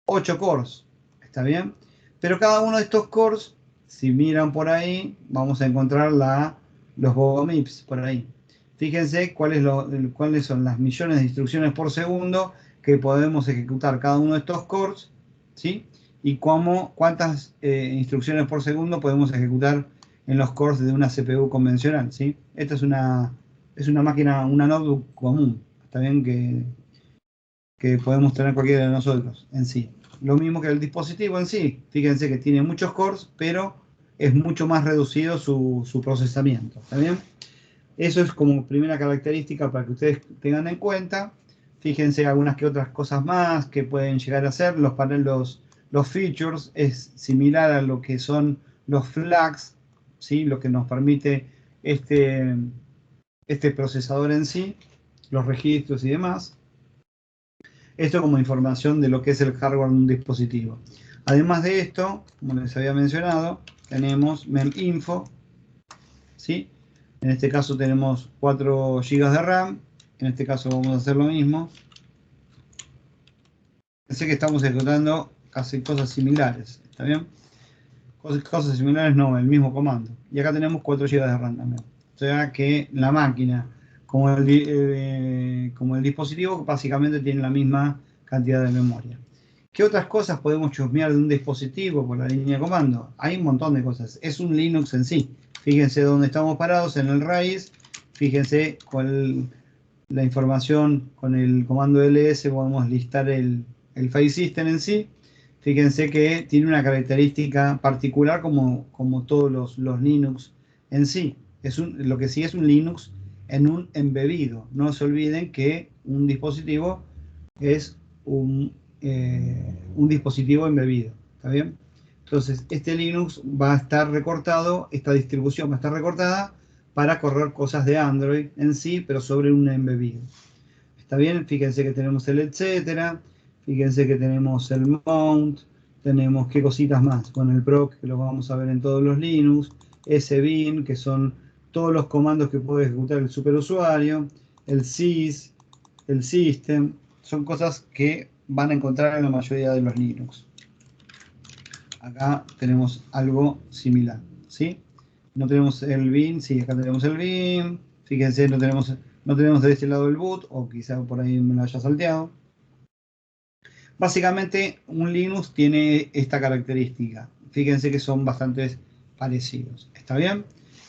[SPEAKER 1] 8 cores, ¿está bien? Pero cada uno de estos cores, si miran por ahí, vamos a encontrar los BOGO MIPS por ahí. Fíjense cuáles son las millones de instrucciones por segundo que podemos ejecutar cada uno de estos cores, ¿sí? Y cuántas instrucciones por segundo podemos ejecutar en los cores de una CPU convencional, ¿sí? Esta es una máquina, una notebook común, está bien, que podemos tener cualquiera de nosotros en sí. Lo mismo que el dispositivo en sí, fíjense que tiene muchos cores, pero es mucho más reducido su procesamiento, ¿está bien? Eso es como primera característica para que ustedes tengan en cuenta. Fíjense algunas que otras cosas más que pueden llegar a ser. Los features es similar a lo que son los flags, ¿sí? Lo que nos permite este procesador en sí, los registros y demás. Esto como información de lo que es el hardware de un dispositivo. Además de esto, como les había mencionado, tenemos meminfo, ¿sí? En este caso tenemos 4 GB de RAM. En este caso vamos a hacer lo mismo. Pensé que estamos ejecutando casi cosas similares, ¿está bien? Cosas similares no, el mismo comando. Y acá tenemos 4 GB de RAM también. O sea que la máquina, como el dispositivo, básicamente tiene la misma cantidad de memoria. ¿Qué otras cosas podemos chusmear de un dispositivo por la línea de comando? Hay un montón de cosas. Es un Linux en sí. Fíjense dónde estamos parados, en el raíz. Fíjense la información con el comando ls, podemos listar el file system en sí. Fíjense que tiene una característica particular como todos los Linux en sí. Lo que sí es un Linux en un embebido. No se olviden que un dispositivo es un dispositivo embebido. ¿Está bien? Entonces, este Linux va a estar recortado, esta distribución va a estar recortada para correr cosas de Android en sí, pero sobre un embebido. ¿Está bien? Fíjense que tenemos el etcétera, fíjense que tenemos el mount, tenemos qué cositas más, con el proc, que lo vamos a ver en todos los Linux, sbin, que son todos los comandos que puede ejecutar el superusuario, el sys, el system, son cosas que van a encontrar en la mayoría de los Linux. Acá tenemos algo similar, ¿sí? No tenemos el bin, sí, acá tenemos el bin, fíjense, no tenemos de este lado el boot, o quizá por ahí me lo haya salteado. Básicamente, un Linux tiene esta característica. Fíjense que son bastante parecidos. ¿Está bien?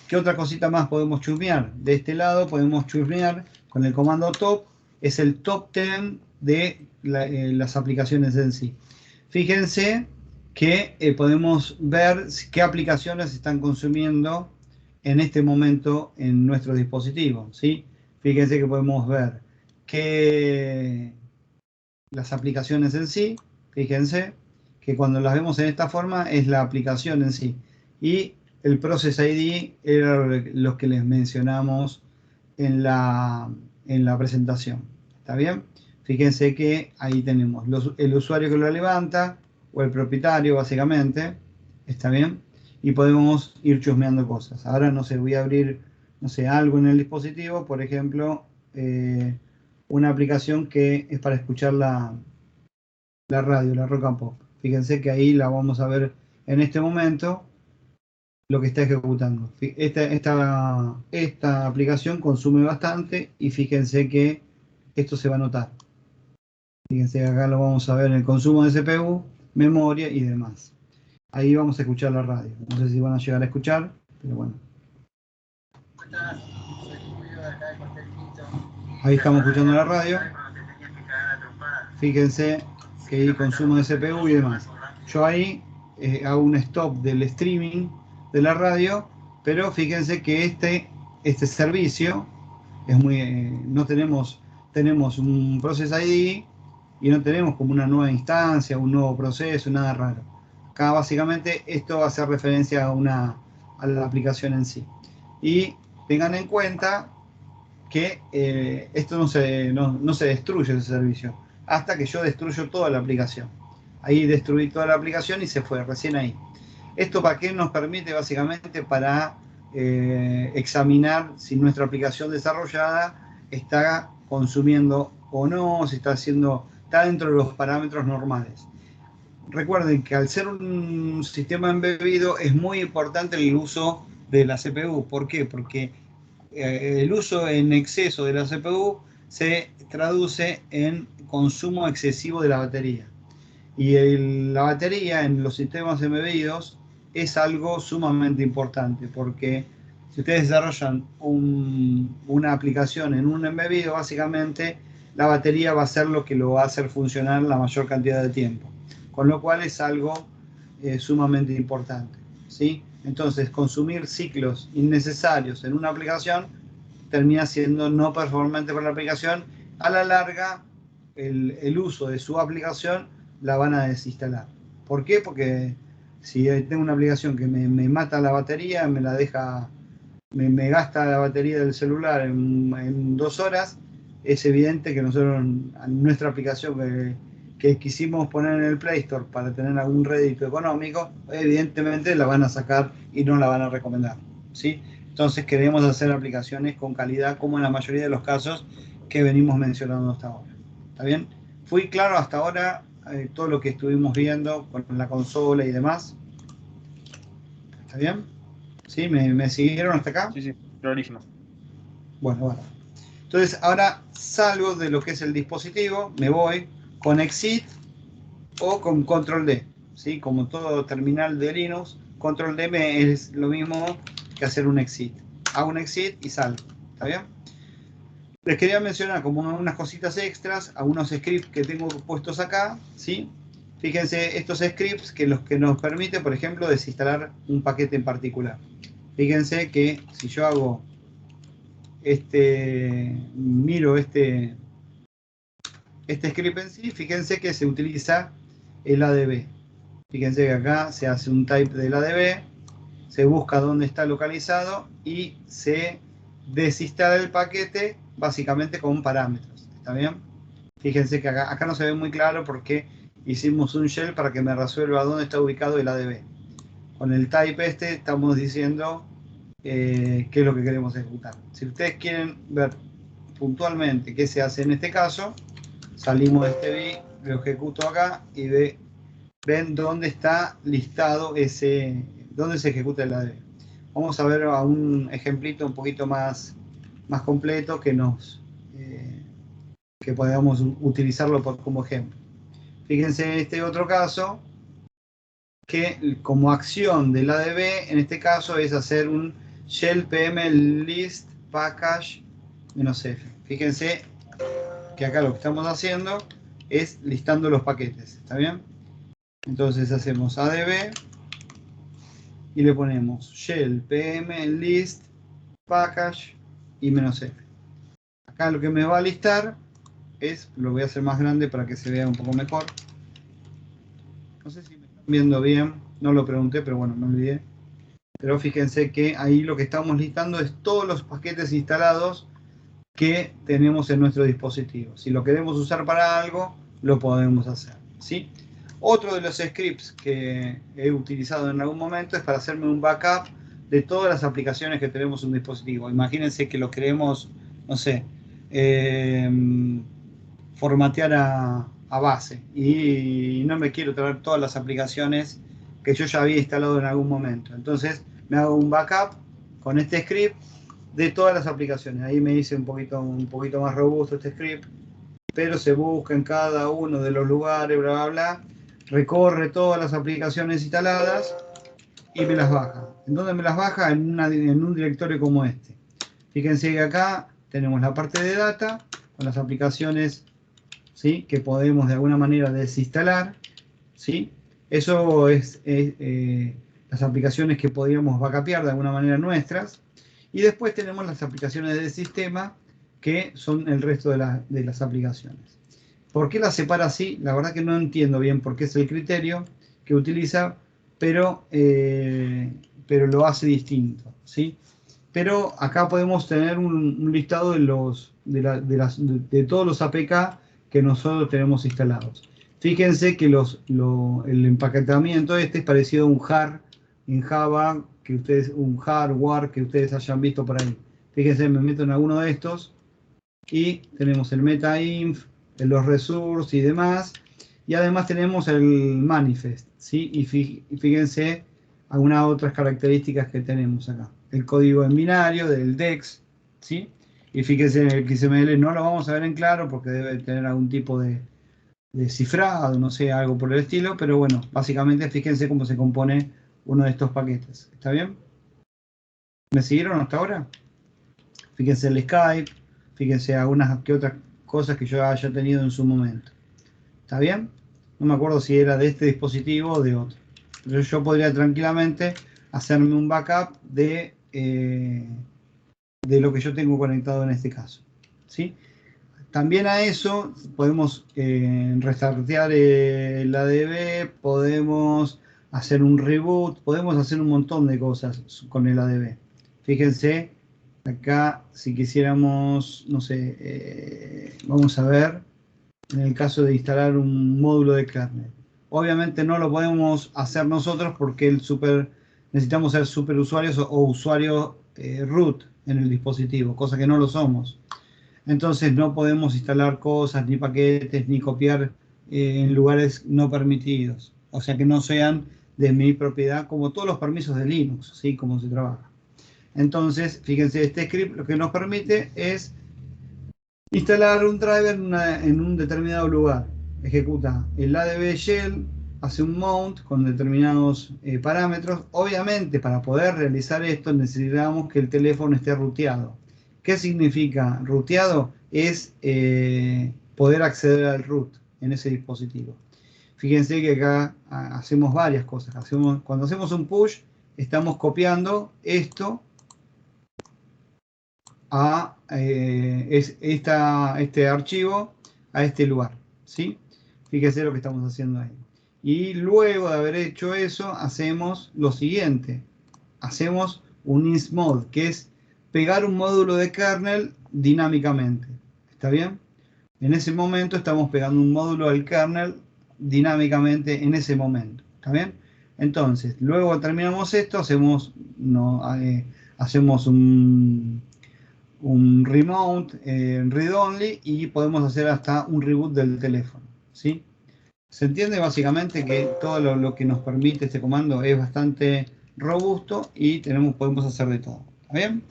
[SPEAKER 1] ¿Qué otra cosita más podemos chusmear? De este lado podemos chusmear con el comando top. Es el top 10 de las aplicaciones en sí. Fíjense que podemos ver qué aplicaciones están consumiendo en este momento en nuestro dispositivo, ¿sí? Fíjense que podemos ver que las aplicaciones en sí, fíjense que cuando las vemos en esta forma es la aplicación en sí. Y el Process ID era lo que les mencionamos en la presentación. ¿Está bien? Fíjense que ahí tenemos el usuario que lo levanta, o el propietario básicamente. ¿Está bien? Y podemos ir chusmeando cosas. Ahora, no sé, voy a abrir, no sé, algo en el dispositivo, por ejemplo, una aplicación que es para escuchar la radio, la Rock and Pop. Fíjense que ahí la vamos a ver en este momento, lo que está ejecutando. Esta aplicación consume bastante y fíjense que esto se va a notar. Fíjense que acá lo vamos a ver en el consumo de CPU, memoria y demás. Ahí vamos a escuchar la radio. No sé si van a llegar a escuchar, pero bueno. Ahí estamos escuchando la radio. Fíjense que hay consumo de CPU y demás. Yo ahí hago un stop del streaming de la radio, pero fíjense que este servicio es muy... no tenemos un Process ID y no tenemos como una nueva instancia, un nuevo proceso, nada raro. Acá básicamente esto va a hacer referencia a la aplicación en sí. Y tengan en cuenta que esto no se destruye ese servicio hasta que yo destruyo toda la aplicación. Ahí destruí toda la aplicación y se fue, recién ahí. ¿Esto para qué nos permite? Básicamente para examinar si nuestra aplicación desarrollada está consumiendo o no, si está dentro de los parámetros normales. Recuerden que al ser un sistema embebido es muy importante el uso de la CPU. ¿Por qué? Porque el uso en exceso de la CPU se traduce en consumo excesivo de la batería. Y la batería en los sistemas embebidos es algo sumamente importante, porque si ustedes desarrollan una aplicación en un embebido, básicamente la batería va a ser lo que lo va a hacer funcionar la mayor cantidad de tiempo. Con lo cual es algo sumamente importante, ¿sí? Entonces, consumir ciclos innecesarios en una aplicación termina siendo no performante para la aplicación. A la larga, el uso de su aplicación la van a desinstalar. ¿Por qué? Porque si tengo una aplicación que me mata la batería, me gasta la batería del celular en 2 horas, es evidente que nosotros, nuestra aplicación que quisimos poner en el Play Store para tener algún rédito económico, evidentemente la van a sacar y no la van a recomendar, ¿sí? Entonces queremos hacer aplicaciones con calidad, como en la mayoría de los casos que venimos mencionando hasta ahora. ¿Está bien? ¿Fui claro hasta ahora todo lo que estuvimos viendo con la consola y demás? ¿Está bien? ¿Sí? ¿Me siguieron hasta acá?
[SPEAKER 3] Sí, clarísimo.
[SPEAKER 1] Bueno. Entonces ahora salgo de lo que es el dispositivo, me voy con Exit o con Control D, ¿sí? Como todo terminal de Linux, Control D es lo mismo que hacer un Exit. Hago un Exit y salgo, ¿está bien? Les quería mencionar como unas cositas extras, algunos scripts que tengo puestos acá, ¿sí? Fíjense, estos scripts que los que nos permiten, por ejemplo, desinstalar un paquete en particular. Fíjense que si yo hago miro este script en sí, fíjense que se utiliza el ADB. Fíjense que acá se hace un type del ADB, se busca dónde está localizado y se desinstala el paquete básicamente con parámetros. ¿Está bien? Fíjense que acá no se ve muy claro porque hicimos un shell para que me resuelva dónde está ubicado el ADB. Con el type estamos diciendo qué es lo que queremos ejecutar. Si ustedes quieren ver puntualmente qué se hace en este caso, salimos de este B, lo ejecuto acá y ven dónde está listado dónde se ejecuta el ADB. Vamos a ver a un ejemplito un poquito más completo que podamos utilizarlo como ejemplo. Fíjense en este otro caso que como acción del ADB en este caso es hacer un shell pm list package -f. Fíjense que acá lo que estamos haciendo es listando los paquetes, ¿está bien? Entonces hacemos ADB y le ponemos shell pm list package y -f. Acá lo que me va a listar lo voy a hacer más grande para que se vea un poco mejor. No sé si me están viendo bien, no lo pregunté, pero bueno, me olvidé. Pero fíjense que ahí lo que estamos listando es todos los paquetes instalados que tenemos en nuestro dispositivo. Si lo queremos usar para algo, lo podemos hacer, ¿sí? Otro de los scripts que he utilizado en algún momento es para hacerme un backup de todas las aplicaciones que tenemos en un dispositivo. Imagínense que lo queremos, no sé, formatear a base y no me quiero traer todas las aplicaciones que yo ya había instalado en algún momento. Entonces me hago un backup con este script de todas las aplicaciones. Ahí me hice un poquito más robusto este script, pero se busca en cada uno de los lugares, bla, bla, bla, recorre todas las aplicaciones instaladas y me las baja. ¿En dónde me las baja? En un directorio como este. Fíjense que acá tenemos la parte de data con las aplicaciones, ¿sí?, que podemos de alguna manera desinstalar, ¿sí? Eso es las aplicaciones que podríamos backupear de alguna manera nuestras. Y después tenemos las aplicaciones del sistema, que son el resto de las aplicaciones. ¿Por qué las separa así? La verdad que no entiendo bien por qué es el criterio que utiliza, pero lo hace distinto, ¿sí? Pero acá podemos tener un listado de todos los APK que nosotros tenemos instalados. Fíjense que el empaquetamiento es parecido a un jar en Java, un hardware que ustedes hayan visto por ahí. Fíjense, me meto en alguno de estos y tenemos el metainf, los resources y demás, y además tenemos el manifest, ¿sí? Y fíjense algunas otras características que tenemos acá. El código en binario del DEX, ¿sí? Y fíjense en el XML no lo vamos a ver en claro porque debe tener algún tipo de cifrado, no sé, algo por el estilo, pero bueno, básicamente fíjense cómo se compone uno de estos paquetes. ¿Está bien? ¿Me siguieron hasta ahora? Fíjense el Skype, fíjense algunas que otras cosas que yo haya tenido en su momento. ¿Está bien? No me acuerdo si era de este dispositivo o de otro. Pero yo podría tranquilamente hacerme un backup de lo que yo tengo conectado en este caso, ¿sí? También a eso podemos restartear el ADB, podemos hacer un reboot, podemos hacer un montón de cosas con el ADB. Fíjense, acá si quisiéramos, no sé, vamos a ver, en el caso de instalar un módulo de kernel. Obviamente no lo podemos hacer nosotros porque necesitamos ser superusuarios o usuarios root en el dispositivo, cosa que no lo somos. Entonces no podemos instalar cosas, ni paquetes, ni copiar en lugares no permitidos. O sea que no sean de mi propiedad, como todos los permisos de Linux, así como se trabaja. Entonces, fíjense, este script lo que nos permite es instalar un driver en un determinado lugar. Ejecuta el ADB shell, hace un mount con determinados parámetros. Obviamente, para poder realizar esto necesitamos que el teléfono esté ruteado. ¿Qué significa ruteado? Es poder acceder al root en ese dispositivo. Fíjense que acá hacemos varias cosas. Cuando hacemos un push, estamos copiando esto a este archivo a este lugar, ¿sí? Fíjense lo que estamos haciendo ahí. Y luego de haber hecho eso, hacemos lo siguiente. Hacemos un insmod, que es pegar un módulo de kernel dinámicamente. ¿Está bien? En ese momento estamos pegando un módulo al kernel dinámicamente en ese momento. ¿Está bien? Entonces, luego terminamos esto, hacemos un remount read-only y podemos hacer hasta un reboot del teléfono. ¿Sí? Se entiende básicamente que todo lo que nos permite este comando es bastante robusto y podemos hacer de todo. ¿Está bien?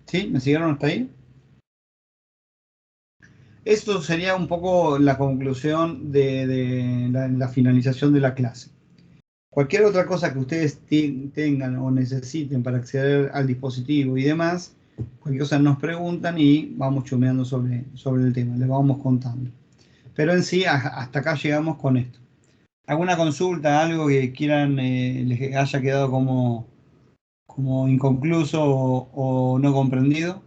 [SPEAKER 1] ¿Sí? ¿Me siguieron hasta ahí? Esto sería un poco la conclusión de la finalización de la clase. Cualquier otra cosa que ustedes tengan o necesiten para acceder al dispositivo y demás, cualquier cosa nos preguntan y vamos chumeando sobre el tema, les vamos contando. Pero en sí, hasta acá llegamos con esto. ¿Alguna consulta, algo que quieran, les haya quedado como inconcluso o no comprendido?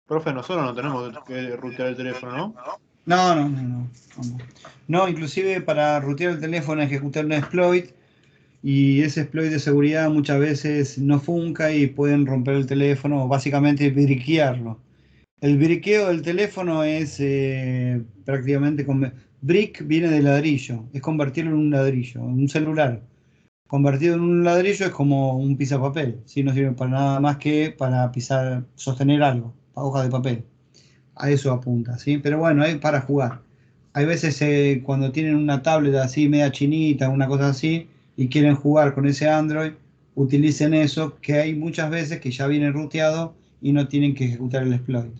[SPEAKER 3] Profe, nosotros no tenemos que rutear el teléfono, ¿no?
[SPEAKER 1] No. No, inclusive para rutear el teléfono ejecutar un exploit y ese exploit de seguridad muchas veces no funca y pueden romper el teléfono o básicamente briquearlo. El briqueo del teléfono es prácticamente... Brick viene de ladrillo, es convertirlo en un ladrillo, en un celular. Convertido en un ladrillo es como un pisapapel, ¿sí? No sirve para nada más que para sostener algo, hoja de papel. A eso apunta, ¿sí? Pero bueno, es para jugar. Hay veces cuando tienen una tablet así media chinita, una cosa así, y quieren jugar con ese Android, utilicen eso, que hay muchas veces que ya viene ruteado y no tienen que ejecutar el exploit.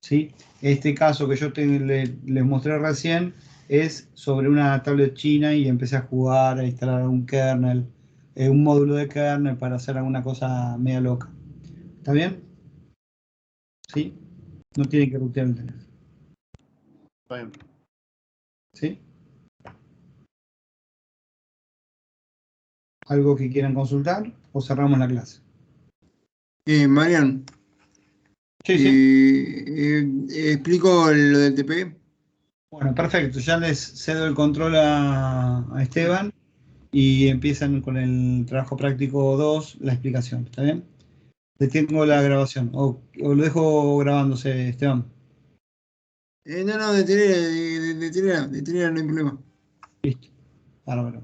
[SPEAKER 1] ¿Sí? Este caso que yo les mostré recién es sobre una tablet china y empecé a jugar, a instalar un kernel, un módulo de kernel para hacer alguna cosa media loca. ¿Está bien? ¿Sí? No tienen que rutear el teléfono.
[SPEAKER 3] Está bien.
[SPEAKER 1] ¿Sí? ¿Algo que quieran consultar o cerramos la clase?
[SPEAKER 6] Marian,
[SPEAKER 1] Sí.
[SPEAKER 6] explico lo del TP.
[SPEAKER 1] Bueno, perfecto. Ya les cedo el control a Esteban y empiezan con el trabajo práctico 2, la explicación. ¿Está bien? Detengo la grabación. O lo dejo grabándose, Esteban.
[SPEAKER 6] No, detener, no hay problema.
[SPEAKER 1] Listo. Bárbaro.